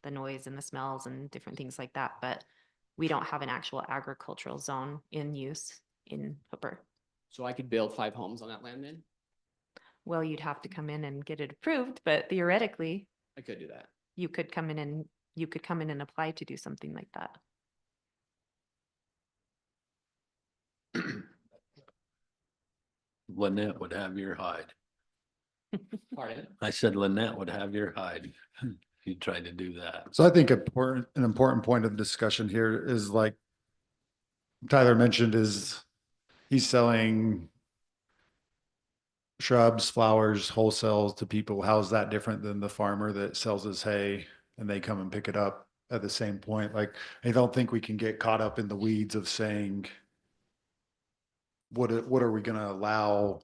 the noise and the smells and different things like that. But we don't have an actual agricultural zone in use in Hooper. So I could build 5 homes on that land then? Well, you'd have to come in and get it approved, but theoretically, I could do that. you could come in and apply to do something like that. Lynette would have your hide. Pardon? I said Lynette would have your hide if you tried to do that. So I think an important point of discussion here is, like Tyler mentioned, is he's selling shrubs, flowers, wholesale to people, how's that different than the farmer that sells his hay and they come and pick it up at the same point? Like, I don't think we can get caught up in the weeds of saying, what are we gonna allow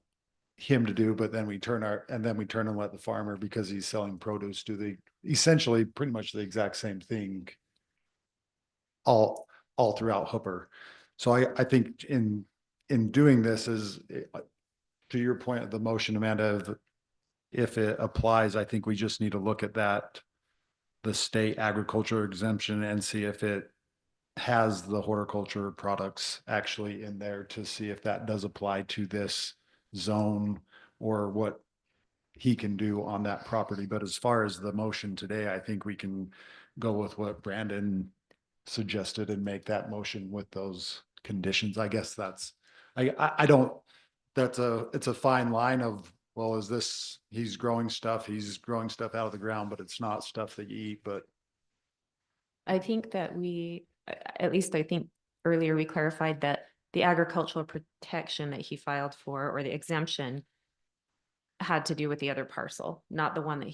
him to do, but then we turn and let the farmer, because he's selling produce, do the essentially pretty much the exact same thing all throughout Hooper. So I think in doing this is, to your point of the motion, Amanda, if it applies, I think we just need to look at that, the state agriculture exemption, and see if it has the horticulture products actually in there, to see if that does apply to this zone or what he can do on that property. But as far as the motion today, I think we can go with what Brandon suggested and make that motion with those conditions. I guess I don't, it's a fine line of, well, is this, he's growing stuff out of the ground, but it's not stuff that you eat. But I think that at least I think earlier we clarified that the agricultural protection that he filed for, or the exemption, had to do with the other parcel, not the one that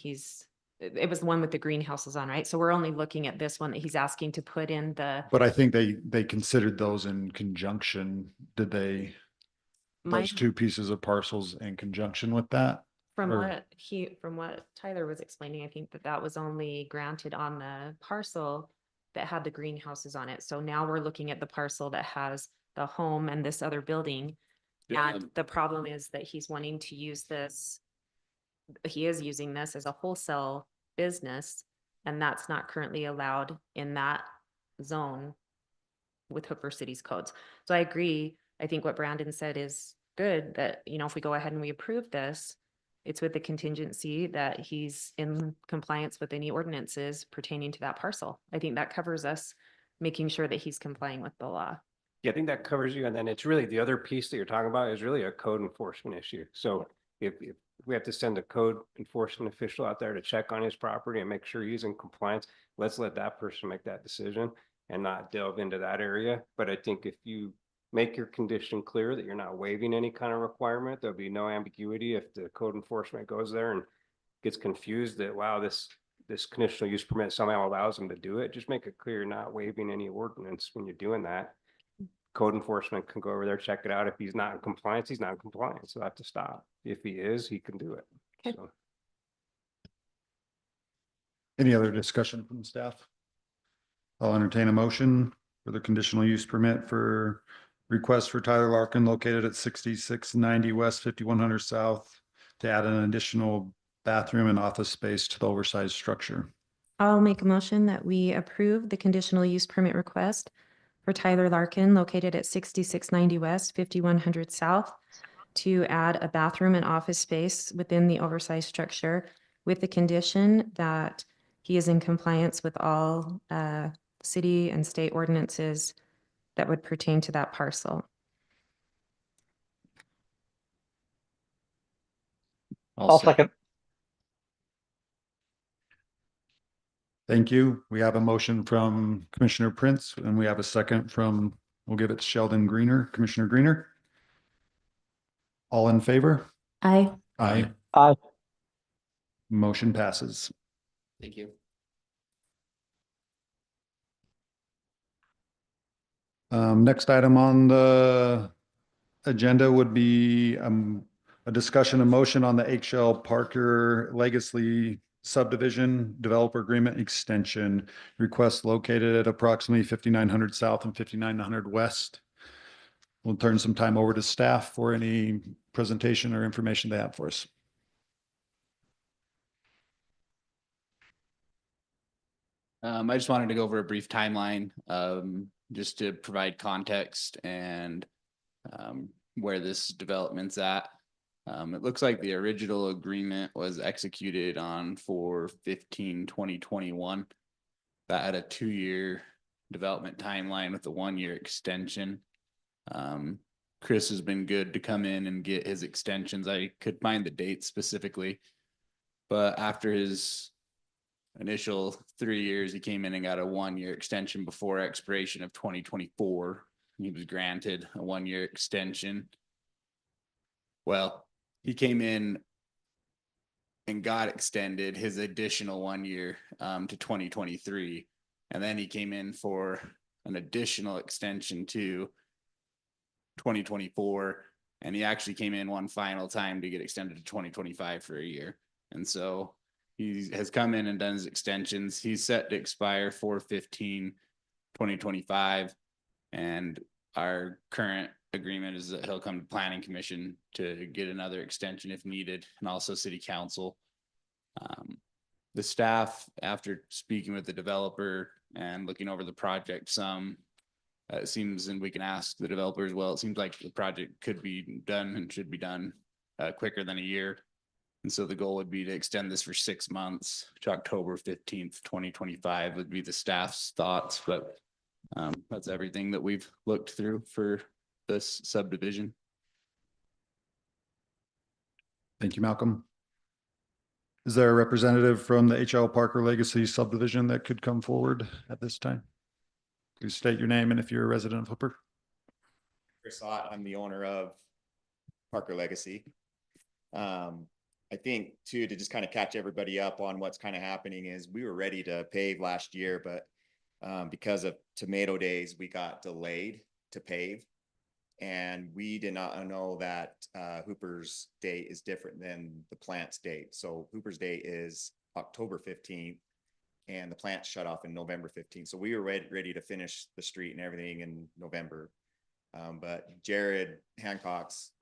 it was the one with the greenhouses on, right? So we're only looking at this one that he's asking to put in but I think they considered those in conjunction. Did they? my, Those two pieces of parcels in conjunction with that? from or- what Tyler was explaining, I think that was only granted on the parcel that had the greenhouses on it. So now we're looking at the parcel that has the home and this other building. And the problem is that he's wanting to use this, he is using this as a wholesale business, and that's not currently allowed in that zone with Hooper City's codes. So I agree. I think what Brandon said is good, that, if we go ahead and we approve this, it's with the contingency that he's in compliance with any ordinances pertaining to that parcel. I think that covers us making sure that he's complying with the law. Yeah, I think that covers you. And then it's really the other piece that you're talking about is really a code enforcement issue. So if we have to send a code enforcement official out there to check on his property and make sure he's in compliance, let's let that person make that decision and not delve into that area. But I think if you make your condition clear that you're not waiving any kind of requirement, there'll be no ambiguity if the code enforcement goes there and gets confused that, wow, this conditional use permit somehow allows them to do it. Just make it clear you're not waiving any ordinance when you're doing that. Code enforcement can go over there, check it out. If he's not in compliance, he's not in compliance. So I have to stop. If he is, he can do it. Okay. So. Any other discussion from staff? I'll entertain a motion for the conditional use permit for request for Tyler Larkin, located at 6690 West, 5100 South, to add an additional bathroom and office space to the oversized structure. I'll make a motion that we approve the conditional use permit request for Tyler Larkin, located at 6690 West, 5100 South, to add a bathroom and office space within the oversized structure, with the condition that he is in compliance with all city and state ordinances that would pertain to that parcel. I'll second. Thank you. We have a motion from Commissioner Prince, and we have a second from, we'll give it to Sheldon Greener, Commissioner Greener. All in favor? Aye. Aye. Aye. Motion passes. Thank you. Next item on the agenda would be a discussion and motion on the HL Parker Legacy subdivision developer agreement extension request, located at approximately 5900 South and 5900 West. We'll turn some time over to staff for any presentation or information they have for us. I just wanted to go over a brief timeline, just to provide context and where this development's at. It looks like the original agreement was executed on 4/15/2021. That had a 2-year development timeline with a 1-year extension. Chris has been good to come in and get his extensions. I could find the date specifically, but after his initial 3 years, he came in and got a 1-year extension before expiration of 2024. He was granted a 1-year extension. Well, he came in and got extended his additional 1 year to 2023. And then he came in for an additional extension to 2024. And he actually came in one final time to get extended to 2025 for a year. And so he has come in and done his extensions. He's set to expire 4/15/2025. And our current agreement is that he'll come to planning commission to get another extension if needed, and also city council. The staff, after speaking with the developer and looking over the project some, it seems, and we can ask the developer as well, it seems like the project could be done and should be done quicker than a year. And so the goal would be to extend this for 6 months to October 15th, 2025 would be the staff's thoughts, but that's everything that we've looked through for this subdivision. Thank you, Malcolm. Is there a representative from the HL Parker Legacy subdivision that could come forward at this time? Please state your name and if you're a resident of Hooper. Chris Ott, I'm the owner of Parker Legacy. I think too, to just kind of catch everybody up on what's kind of happening is we were ready to pave last year, but because of tomato days, we got delayed to pave. And we did not know that Hooper's date is different than the plant's date. So Hooper's date is October 15th and the plant shut off in November 15th. So we were ready to finish the street and everything in November. But Jared Hancock's,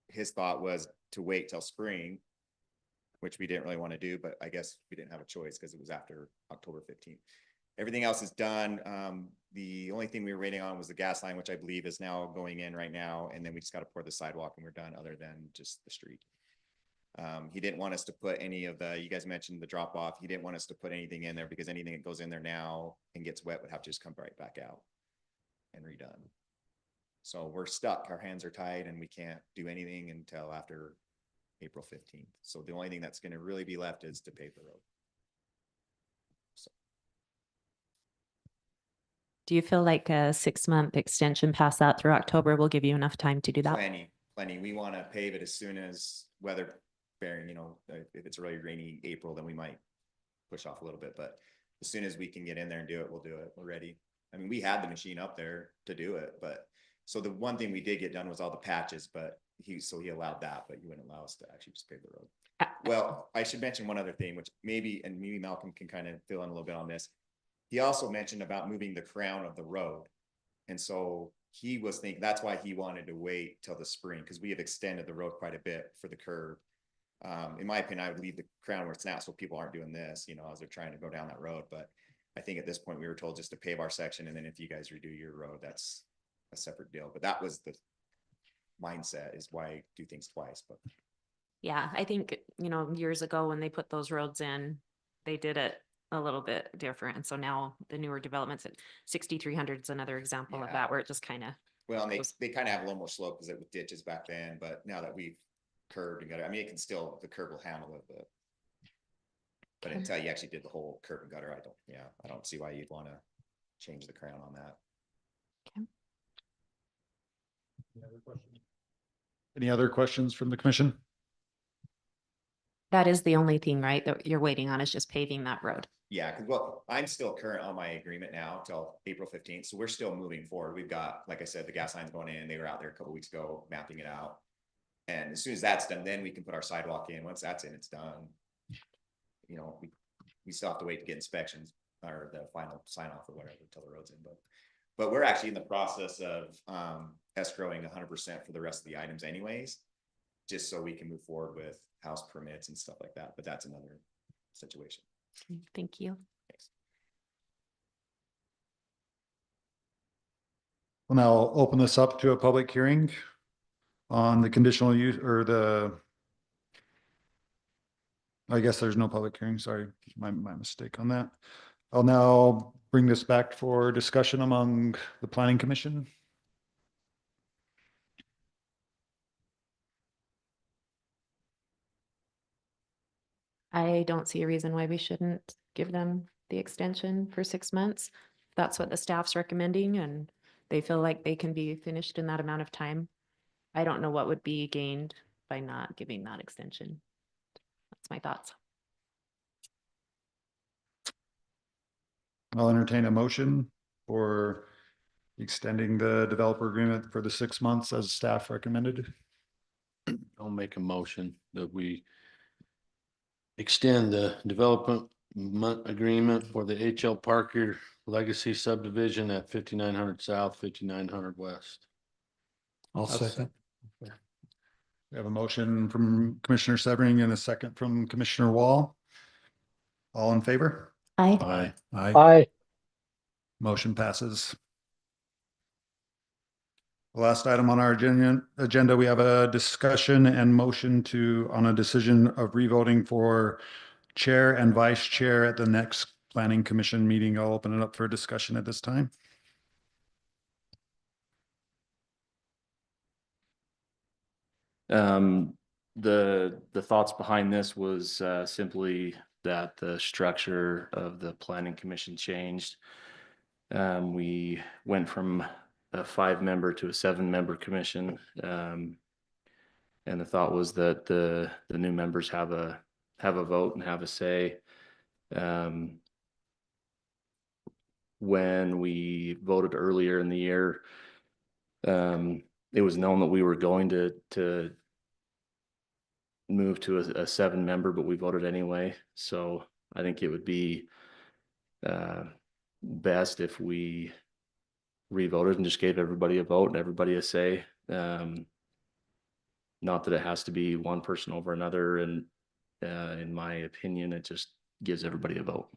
his thought was to wait till spring, which we didn't really want to do, but I guess we didn't have a choice because it was after October 15th. Everything else is done. The only thing we were waiting on was the gas line, which I believe is now going in right now. And then we just got to pour the sidewalk and we're done other than just the street. He didn't want us to put any of the, you guys mentioned the drop off. He didn't want us to put anything in there because anything that goes in there now and gets wet would have to just come right back out and redone. So we're stuck. Our hands are tied and we can't do anything until after April 15th. So the only thing that's going to really be left is to pave the road. Do you feel like a 6-month extension past that through October will give you enough time to do that? Plenty. We want to pave it as soon as weather bearing, you know, if it's really rainy April, then we might push off a little bit, but as soon as we can get in there and do it, we'll do it. We're ready. I mean, we had the machine up there to do it, but so the one thing we did get done was all the patches, but he allowed that, but he wouldn't allow us to actually just pave the road. Well, I should mention one other thing, which maybe Malcolm can kind of fill in a little bit on this. He also mentioned about moving the crown of the road. And so he was thinking that's why he wanted to wait till the spring, because we have extended the road quite a bit for the curve. In my opinion, I would leave the crown where it's now so people aren't doing this, you know, as they're trying to go down that road. But I think at this point we were told just to pave our section. And then if you guys redo your road, that's a separate deal. But that was the mindset, is why do things twice. But Yeah, I think, you know, years ago when they put those roads in, they did it a little bit different. And so now the newer developments at 6300 is another example of that, where it just kind of. Well, and they kind of have a little more slope because it was ditches back then, but now that we've curved and got it, I mean, it can still, the curve will handle it, but until you actually did the whole curb and gutter, I don't see why you'd want to change the crown on that. Any other questions from the commission? That is the only thing, right, that you're waiting on, is just paving that road. Yeah, because well, I'm still current on my agreement now till April 15th. So we're still moving forward. We've got, like I said, the gas lines going in. They were out there a couple weeks ago mapping it out. And as soon as that's done, then we can put our sidewalk in. Once that's in, it's done. You know, we still have to wait to get inspections or the final sign off or whatever until the road's in. But we're actually in the process of escrowing 100% for the rest of the items anyways, just so we can move forward with house permits and stuff like that. But that's another situation. Thank you. Thanks. We'll now open this up to a public hearing on the conditional use or I guess there's no public hearing. Sorry, my mistake on that. I'll now bring this back for discussion among the Planning Commission. I don't see a reason why we shouldn't give them the extension for 6 months. That's what the staff's recommending, and they feel like they can be finished in that amount of time. I don't know what would be gained by not giving that extension. That's my thoughts. I'll entertain a motion for extending the developer agreement for the 6 months as staff recommended. I'll make a motion that we extend the development agreement for the H.L. Parker Legacy subdivision at 5900 South, 5900 West. I'll second. We have a motion from Commissioner Severing and a second from Commissioner Wall. All in favor? Aye. Aye. Aye. Motion passes. Last item on our agenda, we have a discussion and motion on a decision of revoting for chair and vice chair at the next planning commission meeting. I'll open it up for discussion at this time. The thoughts behind this was simply that the structure of the planning commission changed. We went from a 5-member to a 7-member commission. And the thought was that the new members have a vote and have a say. When we voted earlier in the year, it was known that we were going to move to a 7-member, but we voted anyway. So I think it would be best if we revoted and just gave everybody a vote and everybody a say. Not that it has to be one person over another. And in my opinion, it just gives everybody a vote.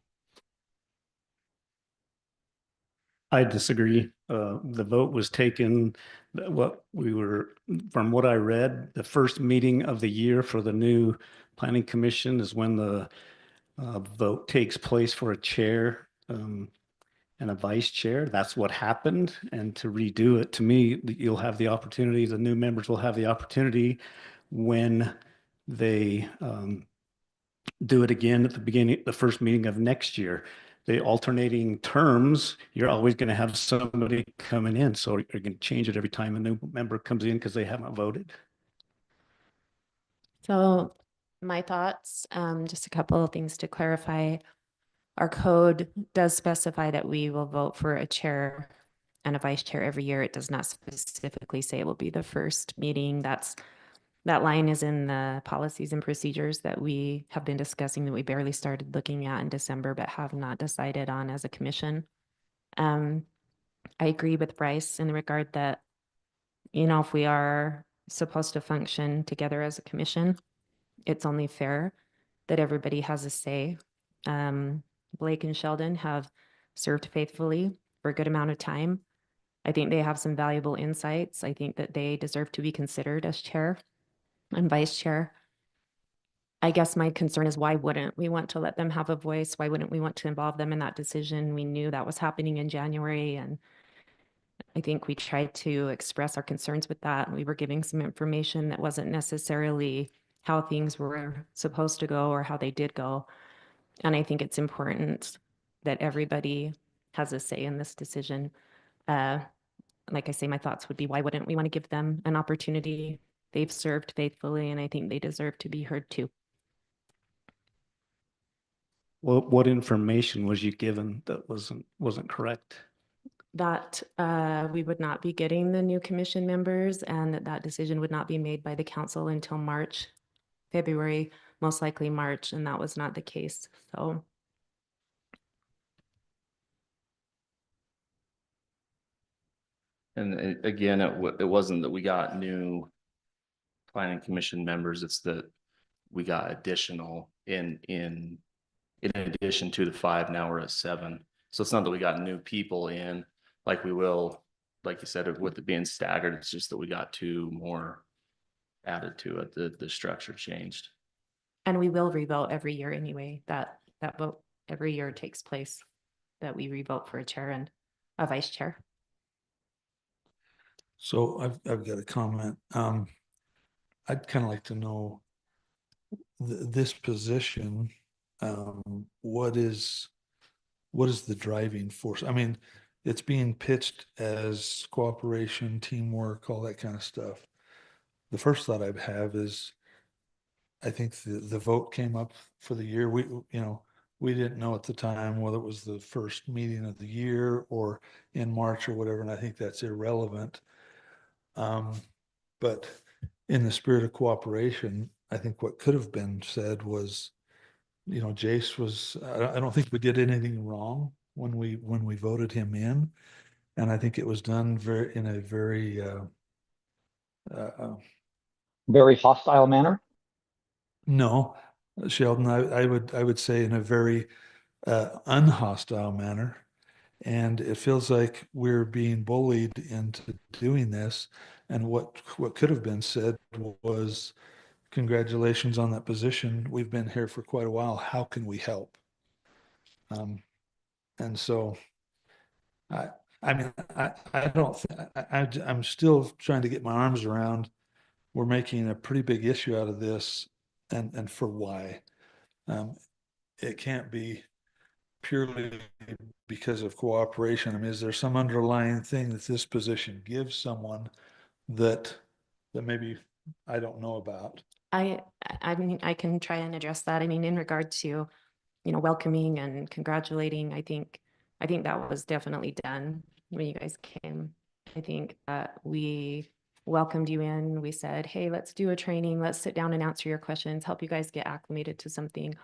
I disagree. The vote was taken, from what I read, the first meeting of the year for the new planning commission is when the vote takes place for a chair and a vice chair. That's what happened. And to redo it, to me, you'll have the opportunity, the new members will have the opportunity when they do it again at the beginning, the first meeting of next year. The alternating terms, you're always going to have somebody coming in. So you're going to change it every time a new member comes in because they haven't voted. So my thoughts, just a couple of things to clarify. Our code does specify that we will vote for a chair and a vice chair every year. It does not specifically say it will be the first meeting. That line is in the policies and procedures that we have been discussing, that we barely started looking at in December, but have not decided on as a commission. I agree with Bryce in the regard that, if we are supposed to function together as a commission, it's only fair that everybody has a say. Blake and Sheldon have served faithfully for a good amount of time. I think they have some valuable insights. I think that they deserve to be considered as chair and vice chair. I guess my concern is, why wouldn't we want to let them have a voice? Why wouldn't we want to involve them in that decision? We knew that was happening in January, and I think we tried to express our concerns with that. We were giving some information that wasn't necessarily how things were supposed to go or how they did go. And I think it's important that everybody has a say in this decision. Like I say, my thoughts would be, why wouldn't we want to give them an opportunity? They've served faithfully, and I think they deserve to be heard too. Well, what information was you given that wasn't correct? That we would not be getting the new commission members, and that decision would not be made by the council until February, most likely March, and that was not the case. So. And again, it wasn't that we got new planning commission members. It's that we got additional in addition to the 5. Now we're at 7. So it's not that we got new people in like we will, like you said, with it being staggered. It's just that we got 2 more added to it. The structure changed. And we will revote every year anyway. That vote every year takes place, that we revote for a chair and a vice chair. So I've got a comment. I'd kind of like to know this position. What is the driving force? I mean, it's being pitched as cooperation, teamwork, all that kind of stuff. the first thought I have is, I think the vote came up for the year. We didn't know at the time whether it was the first meeting of the year or in March or whatever, and I think that's irrelevant. But in the spirit of cooperation, I think what could have been said was, Jace was, I don't think we did anything wrong when we voted him in. And I think it was done in a very, Very hostile manner. no, Sheldon, I would say in a very unhostile manner. And it feels like we're being bullied into doing this. And what could have been said was, congratulations on that position. We've been here for quite a while. How can we help? And so I mean, I don't, I'm still trying to get my arms around, we're making a pretty big issue out of this, and for why. It can't be purely because of cooperation. I mean, is there some underlying thing that this position gives someone that maybe I don't know about? I mean, I can try and address that. I mean, in regard to, welcoming and congratulating, I think that was definitely done when you guys came. I think that we welcomed you in. We said, hey, let's do a training. Let's sit down and answer your questions, help you guys get acclimated to something.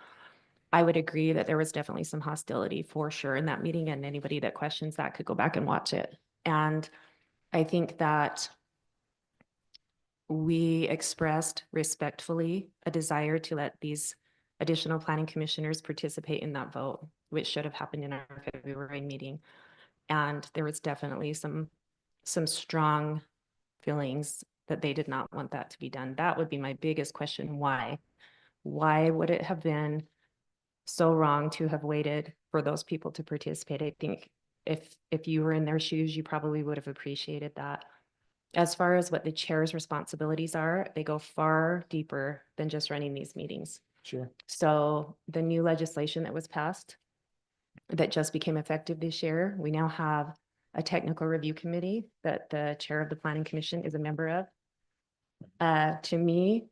I would agree that there was definitely some hostility for sure in that meeting, and anybody that questions that could go back and watch it. And I think that we expressed respectfully a desire to let these additional planning commissioners participate in that vote, which should have happened in our February meeting. And there was definitely some strong feelings that they did not want that to be done. That would be my biggest question. Why? Why would it have been so wrong to have waited for those people to participate? I think if you were in their shoes, you probably would have appreciated that. As far as what the chair's responsibilities are, they go far deeper than just running these meetings. Sure. So the new legislation that was passed that just became effective this year, we now have a technical review committee that the chair of the planning commission is a member of. To me,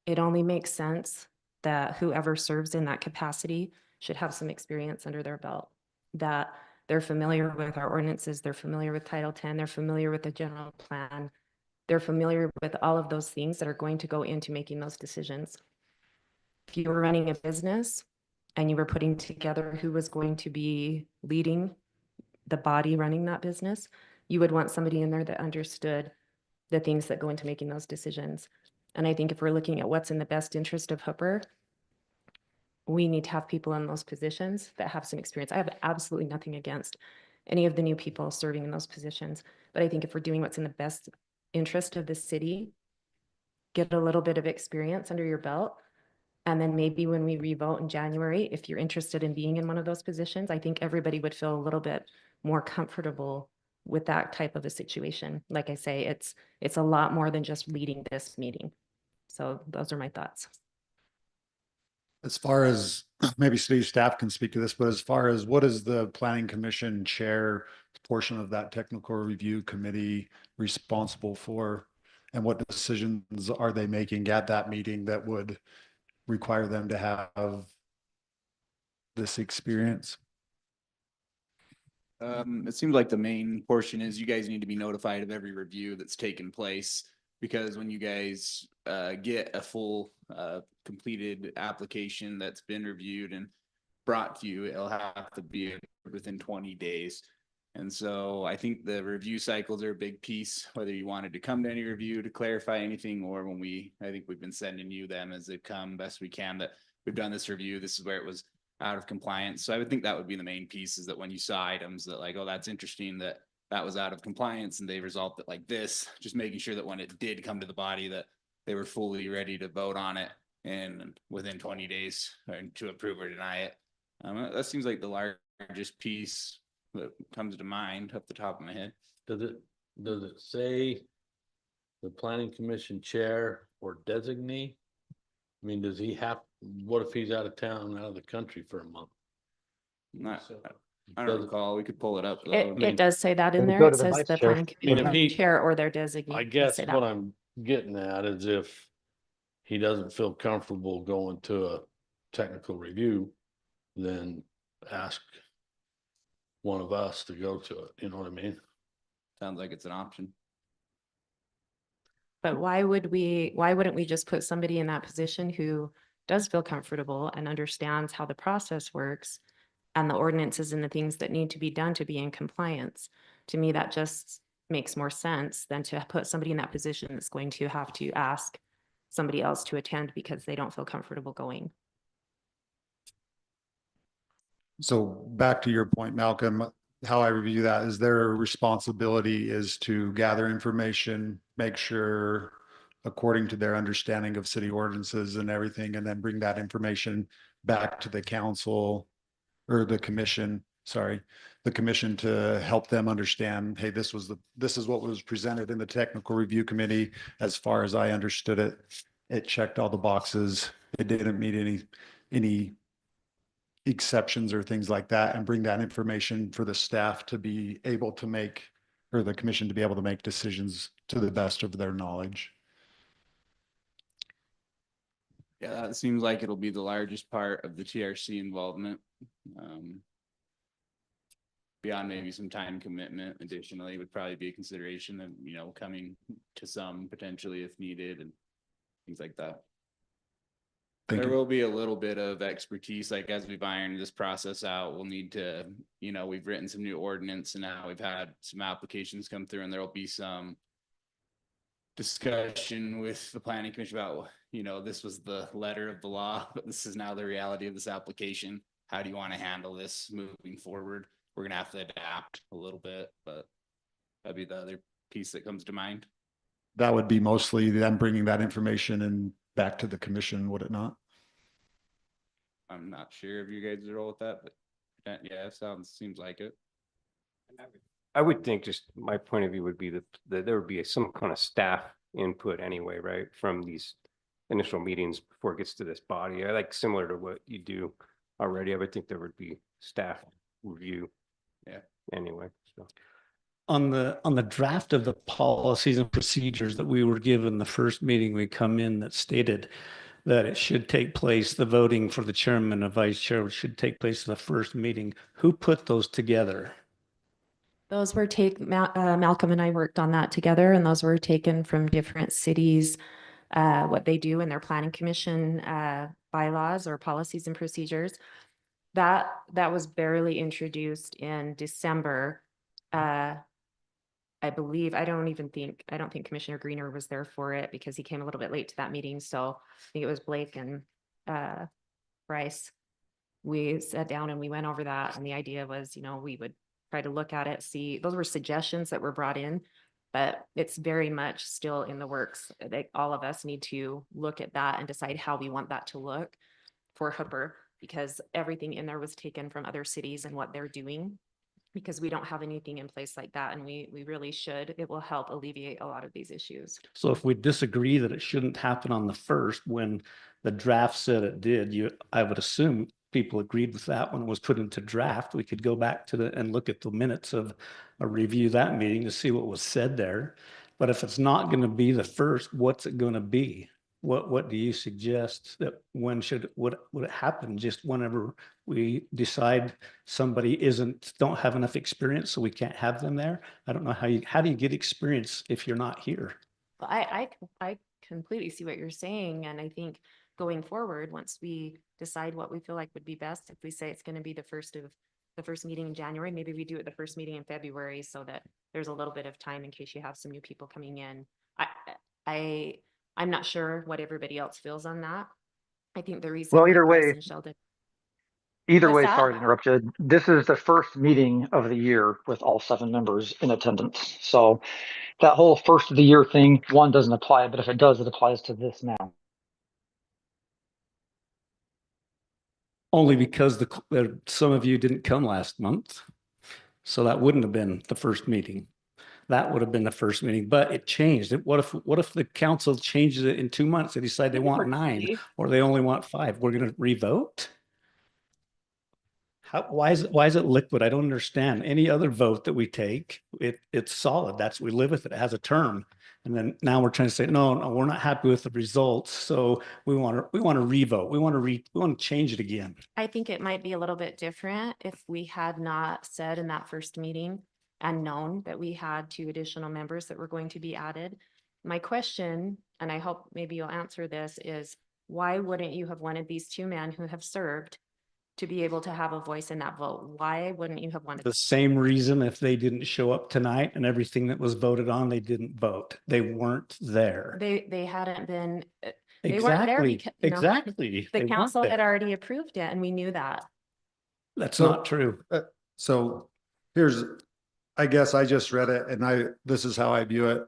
it only makes sense that whoever serves in that capacity should have some experience under their belt, that they're familiar with our ordinances, they're familiar with Title 10, they're familiar with the general plan, they're familiar with all of those things that are going to go into making those decisions. If you were running a business and you were putting together who was going to be leading the body running that business, you would want somebody in there that understood the things that go into making those decisions. And I think if we're looking at what's in the best interest of Hooper, we need to have people in those positions that have some experience. I have absolutely nothing against any of the new people serving in those positions, but I think if we're doing what's in the best interest of the city, get a little bit of experience under your belt. And then maybe when we revote in January, if you're interested in being in one of those positions, I think everybody would feel a little bit more comfortable with that type of a situation. Like I say, it's a lot more than just leading this meeting. So those are my thoughts. As far as, maybe city staff can speak to this, but as far as what is the planning commission chair portion of that technical review committee responsible for? And what decisions are they making at that meeting that would require them to have this experience? It seems like the main portion is you guys need to be notified of every review that's taken place, because when you guys get a full completed application that's been reviewed and brought to you, it'll have to be within 20 days. And so I think the review cycles are a big piece, whether you wanted to come to any review to clarify anything, or when I think we've been sending you them as they come best we can, that we've done this review, this is where it was out of compliance. So I would think that would be the main piece, is that when you saw items that like, oh, that's interesting that was out of compliance and they resolved it like this, just making sure that when it did come to the body that they were fully ready to vote on it and within 20 days to approve or deny it. That seems like the largest piece that comes to mind off the top of my head. Does it say the planning commission chair or designee? I mean, does he have, what if he's out of town, out of the country for a month? I don't recall. We could pull it up. It does say that in Then there. go It to the says vice the chair. planning commission chair or their designee. I Does guess say what that. I'm getting at is if he doesn't feel comfortable going to a technical review, then ask one of us to go to it, you know what I mean? Sounds like it's an option. But why wouldn't we just put somebody in that position who does feel comfortable and understands how the process works and the ordinances and the things that need to be done to be in compliance? To me, that just makes more sense than to put somebody in that position that's going to have to ask somebody else to attend because they don't feel comfortable going. So back to your point, Malcolm, how I review that is their responsibility is to gather information, make sure according to their understanding of city ordinances and everything, and then bring that information back to the council or the commission, the commission to help them understand, hey, this is what was presented in the technical review committee. As far as I understood it, it checked all the boxes. It didn't meet any exceptions or things like that, and bring that information for the staff to be able to make, or the commission to be able to make decisions to the best of their knowledge. Yeah, that seems like it'll be the largest part of the TRC involvement. Beyond maybe some time commitment additionally would probably be a consideration of, you know, coming to some potentially if needed and things like that. Thank There you. will be a little bit of expertise, like as we've ironed this process out, we'll need to, you know, we've written some new ordinance and now we've had some applications come through and there'll be some discussion with the planning commission about, you know, this was the letter of the law, but this is now the reality of this application. How do you want to handle this moving forward? We're gonna have to adapt a little bit, but that'd be the other piece that comes to mind. That would be mostly them bringing that information and back to the commission, would it not? I'm not sure if you guys are all with that, but yeah, it seems like it. I would think, just my point of view would be that there would be some kind of staff input anyway, right? From these initial meetings before it gets to this body. I like similar to what you do already. I would think there would be staff review. Yeah. Anyway, so. On the draft of the policies and procedures that we were given the first meeting we come in, that stated that it should take place, the voting for the chairman and vice chair should take place in the first meeting. Who put those together? Those were Malcolm and I worked on that together, and those were taken from different cities, what they do in their planning commission bylaws or policies and procedures. That was barely introduced in December. I believe, I don't think Commissioner Greener was there for it because he came a little bit late to that meeting. So I think it was Blake and Bryce. We sat down and we went over that. And the idea was, you know, we would try to look at it, see, those were suggestions that were brought in, but it's very much still in the works. All of us need to look at that and decide how we want that to look for Hooper, because everything in there was taken from other cities and what they're doing, because we don't have anything in place like that. And we really should. It will help alleviate a lot of these issues. So if we disagree that it shouldn't happen on the first, when the draft said it did, I would assume people agreed with that when it was put into draft. We could go back to and look at the minutes of a review that meeting to see what was said there. But if it's not going to be the first, what's it going to be? What do you suggest that would it happen? Just whenever we decide somebody don't have enough experience, so we can't have them there? I don't know how do you get experience if you're not here? Well, I completely see what you're saying. And I think going forward, once we decide what we feel like would be best, if we say it's going to be the first meeting in January, maybe we do it the first meeting in February, so that there's a little bit of time in case you have some new people coming in. I'm not sure what everybody else feels on that. I think the reason. Well, either way, Bryce and Sheldon. sorry that? to interrupt you. This is the first meeting of the year with all 7 members in attendance. So that whole first of the year thing, one doesn't apply, but if it does, it applies to this now. Only because some of you didn't come last month. So that wouldn't have been the first meeting. That would have been the first meeting, but it changed. What if the council changes it in 2 months? They decide they want 9 or they only want 5. We're going to revote? Why is it liquid? I don't understand. Any other vote that we take, it's solid. We live with it. It has a term. And then now we're trying to say, no, no, we're not happy with the results. So we want to revote. We want to change it again. I think it might be a little bit different if we had not said in that first meeting and known that we had 2 additional members that were going to be added. My question, and I hope maybe you'll answer this, is why wouldn't you have wanted these 2 men who have served to be able to have a voice in that vote? Why wouldn't you have wanted? The same reason if they didn't show up tonight and everything that was voted on, they didn't vote. They weren't there. They hadn't been, they weren't there Exactly, because, you know, exactly. They the weren't council had there. already approved it and we knew that. That's So- not true. So here's, I guess I just read it and this is how I view it.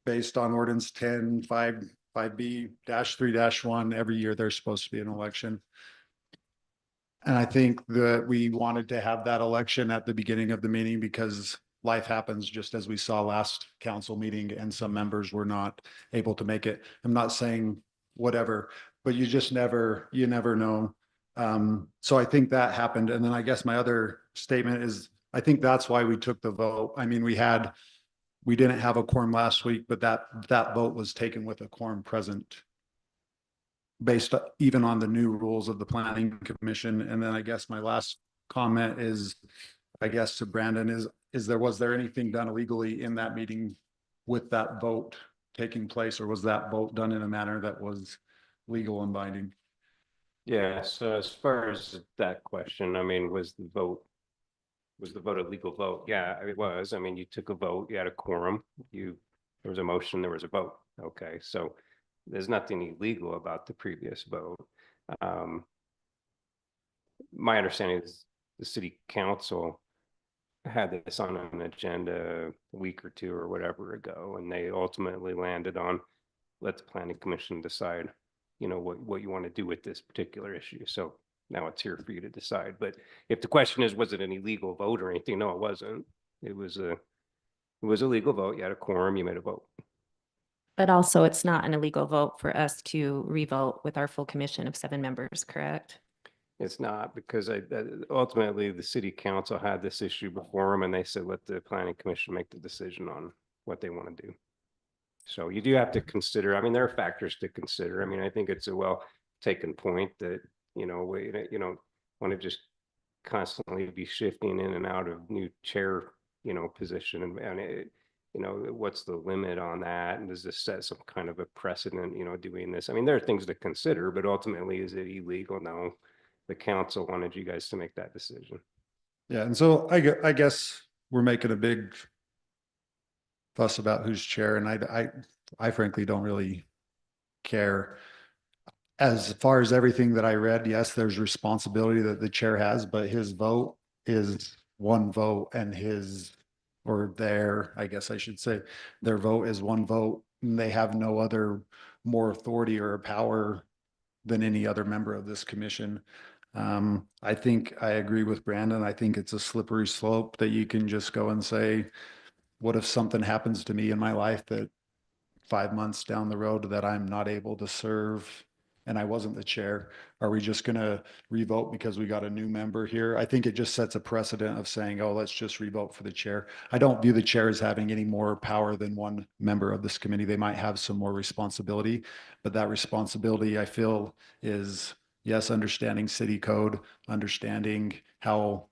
Based on ordinance 5B-3-1, every year there's supposed to be an election. And I think that we wanted to have that election at the beginning of the meeting because life happens, just as we saw last council meeting, and some members were not able to make it. I'm not saying whatever, but you never know. So I think that happened. And then I guess my other statement is, I think that's why we took the vote. I mean, we didn't have a quorum last week, but that vote was taken with a quorum present, based even on the new rules of the planning commission. And then I guess my last comment is, I guess to Brandon was there anything done illegally in that meeting with that vote taking place, or was that vote done in a manner that was legal and binding? Yeah, so as far as that question, I mean, was the vote a legal vote? Yeah, it was. I mean, you took a vote, you had a quorum, there was a motion, there was a vote. Okay, so there's nothing illegal about the previous vote. My understanding is the city council had this on an agenda a week or 2 or whatever ago, and they ultimately landed on, let the planning commission decide, you know, what you want to do with this particular issue. So now it's here for you to decide. But if the question is, was it an illegal vote or anything? No, it wasn't. It was a legal vote. You had a quorum, you made a vote. But also it's not an illegal vote for us to revote with our full commission of 7 members, correct? It's not, because ultimately the city council had this issue before them and they said, let the planning commission make the decision on what they want to do. So you do have to consider, I mean, there are factors to consider. I mean, I think it's a well taken point that, you know, you don't want to just constantly be shifting in and out of new chair, you know, position and it, you know, what's the limit on that? And does this set some kind of a precedent, you know, doing this? I mean, there are things to consider, but ultimately, is it illegal? No. The council wanted you guys to make that decision. Yeah, and so I guess we're making a big fuss about who's chair, and I frankly don't really care. As far as everything that I read, yes, there's responsibility that the chair has, but his vote is one vote, and I guess I should say, their vote is one vote, and they have no other more authority or power than any other member of this commission. I think I agree with Brandon. I think it's a slippery slope that you can just go and say, what if something happens to me in my life that 5 months down the road that I'm not able to serve and I wasn't the chair? Are we just going to revote because we got a new member here? I think it just sets a precedent of saying, oh, let's just revote for the chair. I don't view the chair as having any more power than one member of this committee. They might have some more responsibility, but that responsibility, I feel, is, yes, understanding city code, understanding how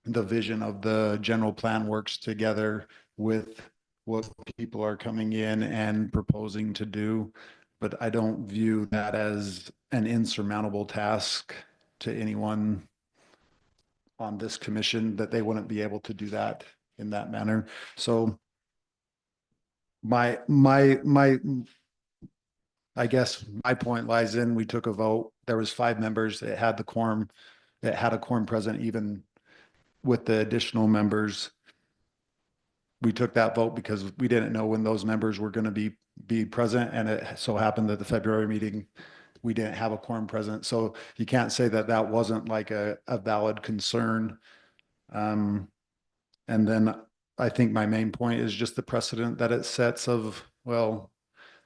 the vision of the general plan works together with what people are coming in and proposing to do. But I don't view that as an insurmountable task to anyone on this commission, that they wouldn't be able to do that in that manner. So I guess my point lies in, we took a vote. There was 5 members that had the quorum, that had a quorum present, even with the additional members. We took that vote because we didn't know when those members were going to be present. And it so happened that the February meeting, we didn't have a quorum present. So you can't say that that wasn't like a valid concern. And then I think my main point is just the precedent that it sets of, well,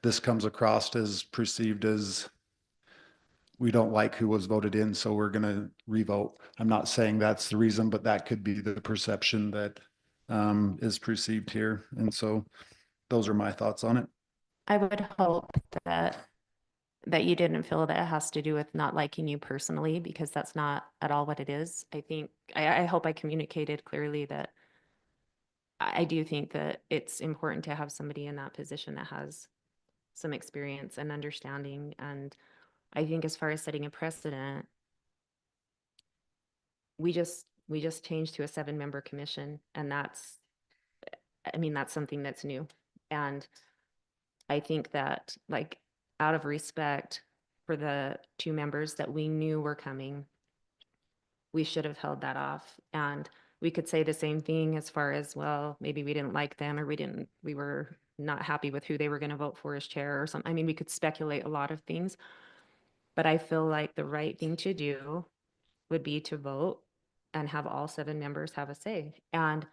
this comes across as perceived as we don't like who was voted in, so we're going to revote. I'm not saying that's the reason, but that could be the perception that is perceived here. And so those are my thoughts on it. I would hope that you didn't feel that it has to do with not liking you personally, because that's not at all what it is. I hope I communicated clearly that I do think that it's important to have somebody in that position that has some experience and understanding. And I think as far as setting a precedent, we just changed to a 7-member commission, and that's something that's new. And I think that, like, out of respect for the 2 members that we knew were coming, we should have held that off. And we could say the same thing as far as, well, maybe we didn't like them, or we were not happy with who they were going to vote for as chair or something. I mean, we could speculate a lot of things, but I feel like the right thing to do would be to vote and have all 7 members have a say. And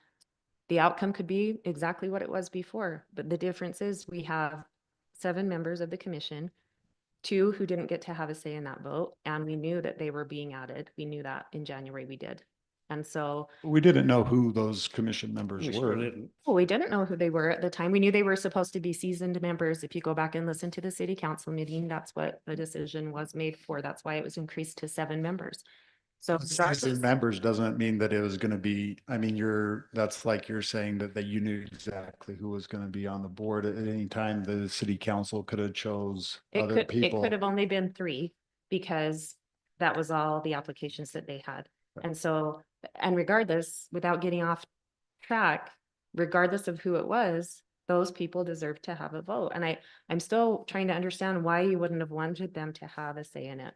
the outcome could be exactly what it was before. But the difference is we have 7 members of the commission, 2 who didn't get to have a say in that vote. And we knew that they were being added. We knew that in January we did. And so We didn't know who those commission members We sure were. didn't. well, we didn't know who they were at the time. We knew they were supposed to be seasoned members. If you go back and listen to the city council meeting, that's what the decision was made for. That's why it was increased to 7 members. So Seasoned members doesn't mean that it was going to be, I mean, that's like you're saying that you knew exactly who was going to be on the board at any time. The city council could have chose other it people. could have only been 3, because that was all the applications that they had. And so, and regardless, without getting off track, regardless of who it was, those people deserve to have a vote. And I'm still trying to understand why you wouldn't have wanted them to have a say in it.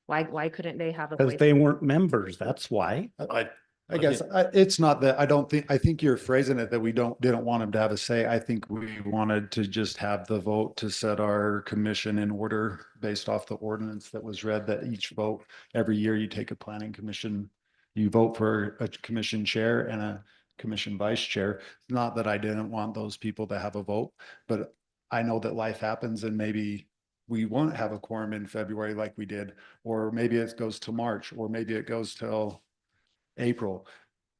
Why couldn't they have a Because voice? they weren't members, that's why. I guess it's not that I think you're phrasing it that we didn't want them to have a say. I think we wanted to just have the vote to set our commission in order based off the ordinance that was read, that each vote, every year you take a planning commission, you vote for a commission chair and a commission vice chair. Not that I didn't want those people to have a vote, but I know that life happens and maybe we won't have a quorum in February like we did, or maybe it goes to March, or maybe it goes till April.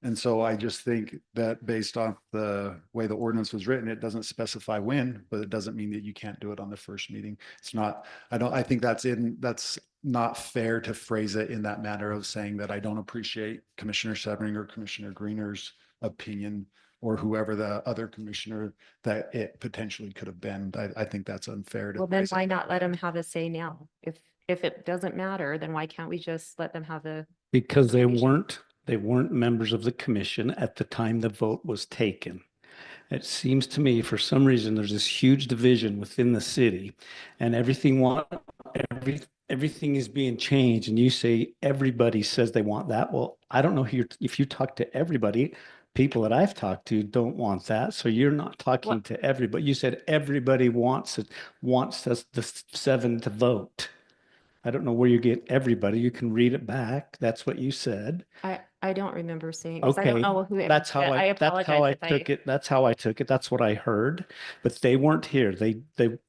And so I just think that based on the way the ordinance was written, it doesn't specify when, but it doesn't mean that you can't do it on the first meeting. It's not, I think that's not fair to phrase it in that manner of saying that I don't appreciate Commissioner Severing or Commissioner Greener's opinion, or whoever the other commissioner that it potentially could have been. I think that's unfair to. Well, then why not let them have a say now? If it doesn't matter, then why can't we just let them have a? Because they weren't members of the commission at the time the vote was taken. It seems to me, for some reason, there's this huge division within the city, and everything is being changed. And you say everybody says they want that. Well, I don't know if you talk to everybody. People that I've talked to don't want that. So you're not talking to everybody. You said everybody wants us, the 7 to vote. I don't know where you get everybody. You can read it back. That's what you said. I don't remember saying, 'cause I Okay, don't know who it. that's how I apologize if took it. That's how I took it. That's what I heard. But they weren't here. They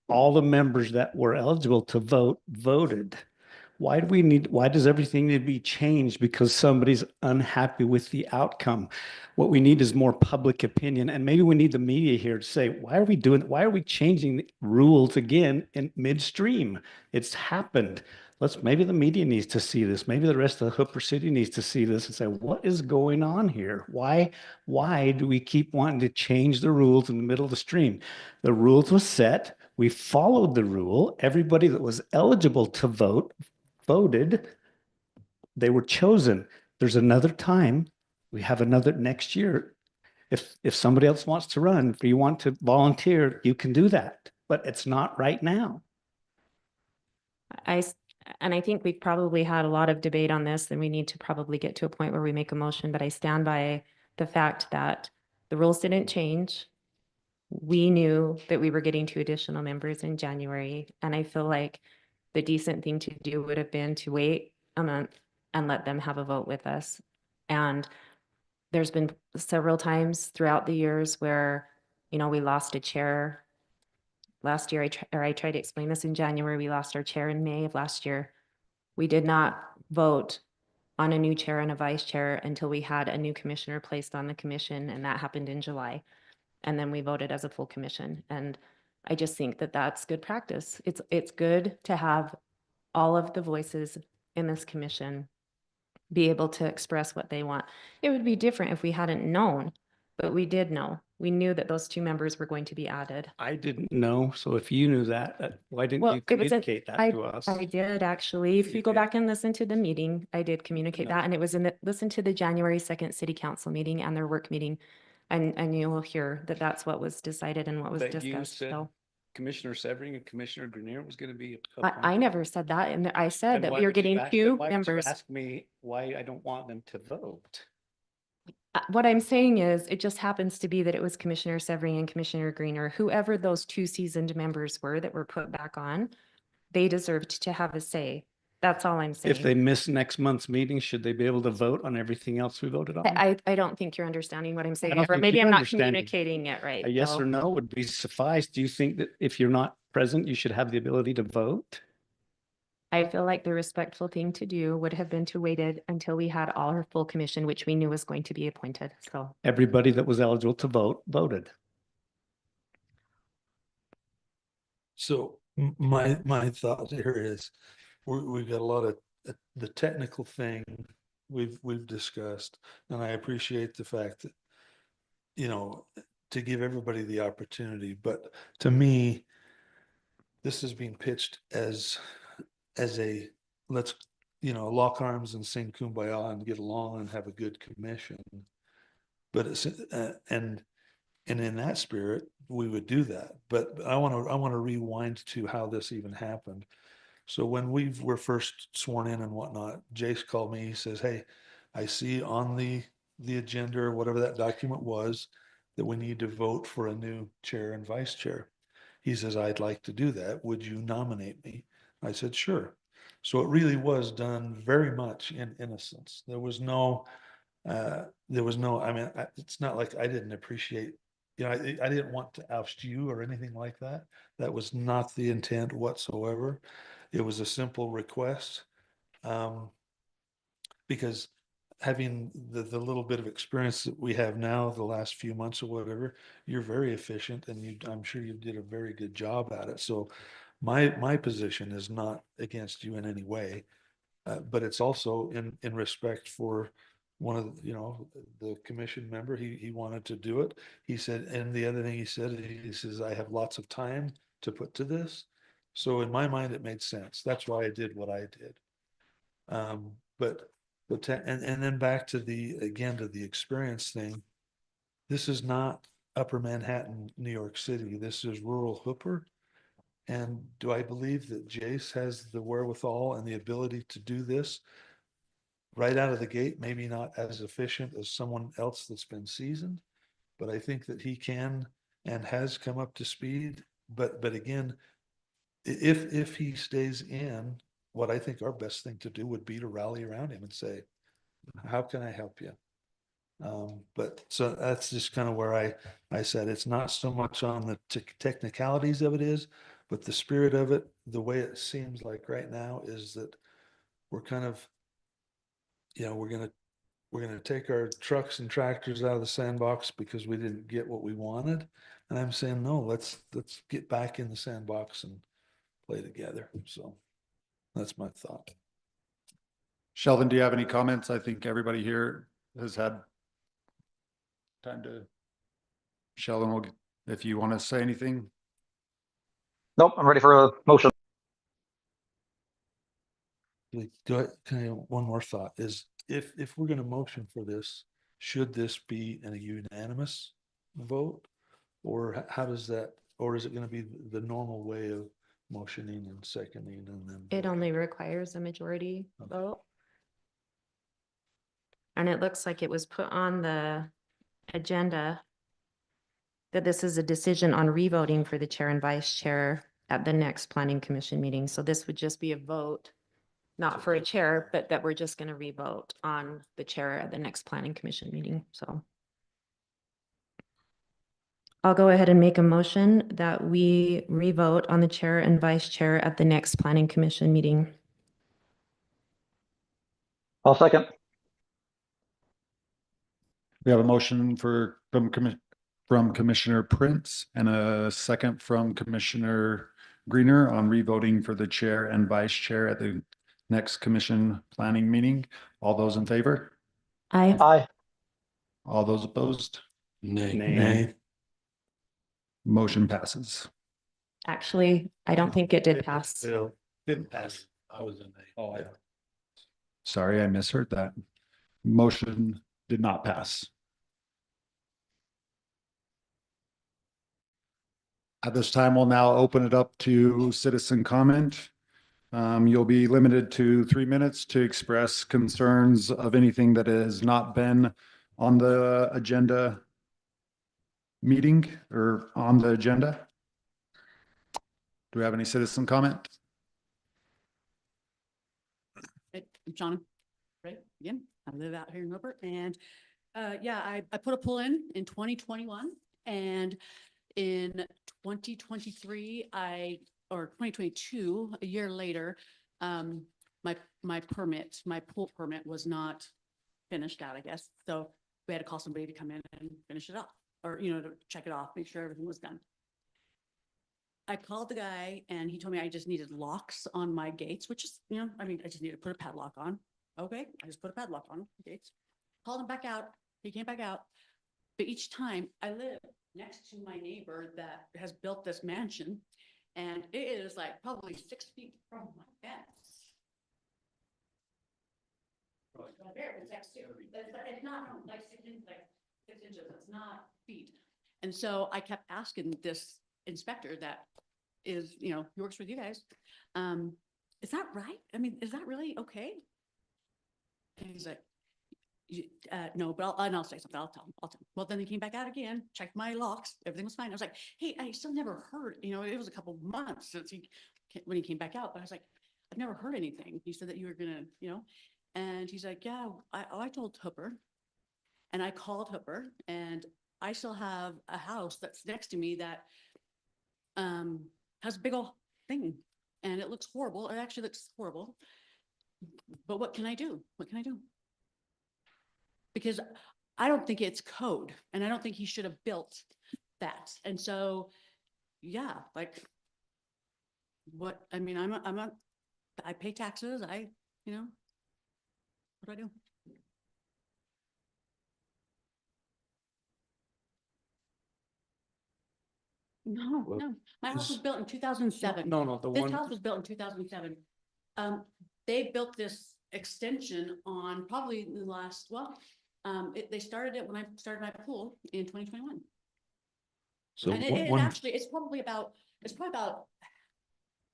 all the members that were eligible to vote voted. Why does everything need to be changed because somebody's unhappy with the outcome? What we need is more public opinion, and maybe we need the media here to say, why are we changing the rules again in midstream? It's happened. Maybe the media needs to see this. Maybe the rest of the Hooper City needs to see this and say, what is going on here? Why do we keep wanting to change the rules in the middle of the stream? The rules was set. We followed the rule. Everybody that was eligible to vote voted. They were chosen. There's another time. We have another next year. If somebody else wants to run, if you want to volunteer, you can do that. But it's not right now. And I think we've probably had a lot of debate on this, and we need to probably get to a point where we make a motion, but I stand by the fact that the rules didn't change. We knew that we were getting 2 additional members in January, and I feel like the decent thing to do would have been to wait a month and let them have a vote with us. And there's been several times throughout the years where, we lost a chair. Last year, I tried to explain this in January. We lost our chair in May of last year. We did not vote on a new chair and a vice chair until we had a new commissioner placed on the commission, and that happened in July. And then we voted as a full commission. And I just think that that's good practice. It's good to have all of the voices in this commission be able to express what they want. It would be different if we hadn't known, but we did know. We knew that those two members were going to be added. I didn't know, so if you knew that, why didn't Well, you it was in- communicate that I- to us? I did actually. If you go back and listen to the meeting, I did communicate No. that, and it was listen to the January 2nd city council meeting and their work meeting. And you will hear that that's what was decided and what was That you discussed. said So Commissioner Severing and Commissioner Grenier was going to be. I appointed? never said that. And I said Then that why we were would you getting ask- two why would you members. Ask me why I don't want them to vote. What I'm saying is, it just happens to be that it was Commissioner Severing and Commissioner Greener, whoever those two seasoned members were that were put back on, they deserved to have a say. That's all I'm saying. If they miss next month's meeting, should they be able to vote on everything else we voted on? I don't think you're understanding what I'm saying, don't or think maybe you're I'm not understanding. communicating it right. A yes so- or no would be suffice. Do you think that if you're not present, you should have the ability to vote? I feel like the respectful thing to do would have been to waited until we had all our full commission, which we knew was going to be appointed. So Everybody that was eligible to vote, voted. So my thought here is, we've got a lot of, the technical thing we've discussed, and I appreciate the fact that, you know, to give everybody the opportunity, but to me, this is being pitched as a, let's, you know, lock arms and sing Kumbaya and get along and have a good commission. But it's, and in that spirit, we would do that. But I want to rewind to how this even happened. So when we were first sworn in and whatnot, Jace called me. He says, "Hey, I see on the agenda or whatever that document was that we need to vote for a new chair and vice chair." He says, "I'd like to do that. Would you nominate me?" I said, "Sure." So it really was done very much in innocence. There was no, I mean, it's not like I didn't appreciate, you know, I didn't want to oust you or anything like that. That was not the intent whatsoever. It was a simple request. Because having the little bit of experience that we have now, the last few months or whatever, you're very efficient and I'm sure you did a very good job at it. So my position is not against you in any way, but it's also in respect for one of the, you know, the commission member. He wanted to do it. He said, and the other thing he said, he says, "I have lots of time to put to this." So in my mind, it made sense. That's why I did what I did. And then back to the experience thing. This is not Upper Manhattan, New York City. This is rural Hooper. And do I believe that Jace has the wherewithal and the ability to do this right out of the gate? Maybe not as efficient as someone else that's been seasoned, but I think that he can and has come up to speed. But again, if he stays in, what I think our best thing to do would be to rally around him and say, "How can I help you?" But so that's just kind of where I said, it's not so much on the technicalities of it is, but the spirit of it, the way it seems like right now is that we're kind of, you know, we're gonna take our trucks and tractors out of the sandbox because we didn't get what we wanted. And I'm saying, no, let's get back in the sandbox and play together. So that's my thought. Sheldon, do you have any comments? I think everybody here has had time to. Sheldon, if you want to say anything. Nope, I'm ready for a motion. Can I have one more thought is if we're going to motion for this, should this be in a unanimous vote? Or how does that, or is it going to be the normal way of motioning and seconding and then? it only requires a majority Okay. vote. And it looks like it was put on the agenda that this is a decision on revoting for the chair and vice chair at the next planning commission meeting. So this would just be a vote, not for a chair, but that we're just going to revote on the chair at the next planning commission meeting. So I'll go ahead and make a motion that we revote on the chair and vice chair at the next planning commission meeting. I'll second. We have a motion from Commissioner Prince and a second from Commissioner Greener on revoting for the chair and vice chair at the next commission planning meeting. All those in favor? Aye. Aye. All those opposed? Nay. Motion passes. Actually, I don't think it did pass. Didn't pass. I was in Oh, yeah. Sorry, I misheard that. Motion did not pass. At this time, we'll now open it up to citizen comment. You'll be limited to 3 minutes to express concerns of anything that has not been on the agenda meeting or on the agenda. Do we have any citizen comment? Hey, I'm Shauna, right, again, I live out here in Rupert, and, yeah, I put a pool in 2021, and in 2023, or 2022, a year later, my pool permit was not finished out, I guess, so we had to call somebody to come in and finish it up, or, you know, to check it off, make sure everything was done. I called the guy and he told me I just needed locks on my gates, which is, you know, I mean, I just need to put a padlock on. Okay, I just put a padlock on the gates. Called him back out. He came back out. But each time I live next to my neighbor that has built this mansion, and it is like probably 6 feet from my fence. There, it's next to, it's not like 6 inches, it's not feet. And so I kept asking this inspector that is, you know, he works with you guys. Is that right? I mean, is that really okay? And he's like, no, but I'll say something. I'll tell him. Well, then he came back out again, checked my locks. Everything was fine. I was like, hey, I still never heard, you know, it was a couple months since when he came back out, but I was like, I've never heard anything. He said that you were gonna, you know, and he's like, yeah, I told Hooper, and I called Hooper, and I still have a house that's next to me that has a big old thing, and it looks horrible. It actually looks horrible. But what can I do? What can I do? Because I don't think it's code, and I don't think he should have built that. And so, yeah, like, what, I mean, I pay taxes, you know, what do I do? No, my house was built in 2007. No, the This one, house was built in 2007. They built this extension on probably the last, well, they started it when I started my pool in 2021. so And it one, actually, it's probably about,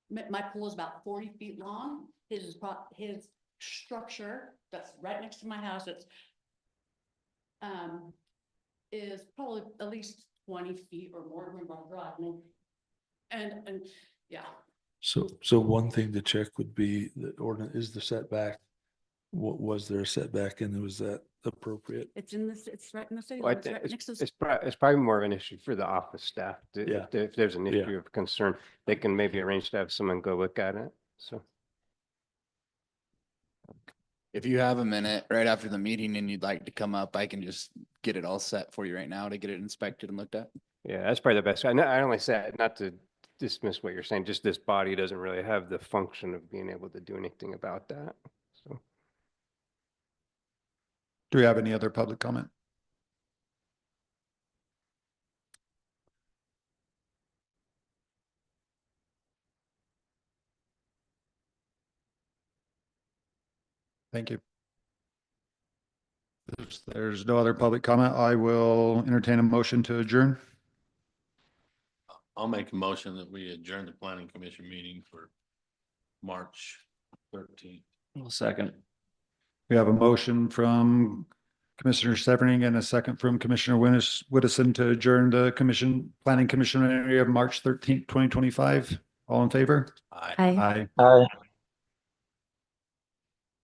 my pool is about 40 feet long. His structure that's right next to my house, it's is probably at least 20 feet or more. Remember, I'm driving. And yeah. so one thing to check would be the ordinance is the setback. What was there a setback and was that appropriate? It's in this, it's right in the city. Well, I limits, think right next to the it's probably more of an issue for the office staff. Yeah. If there's an Yeah. issue of concern, they can maybe arrange to have someone go look at it, so. If you have a minute right after the meeting and you'd like to come up, I can just get it all set for you right now to get it inspected and looked at. Yeah, that's probably the best. I only say it not to dismiss what you're saying, just this body doesn't really have the function of being able to do anything about that, so. Do we have any other public comment? Thank you. If there's no other public comment, I will entertain a motion to adjourn. I'll make a motion that we adjourn the planning commission meeting for March 13th. Well, second. We have a motion from Commissioner Severing and a second from Commissioner Widdowson to adjourn the planning commission area of March 13th, 2025. All in favor? Aye. Aye. Aye. Aye.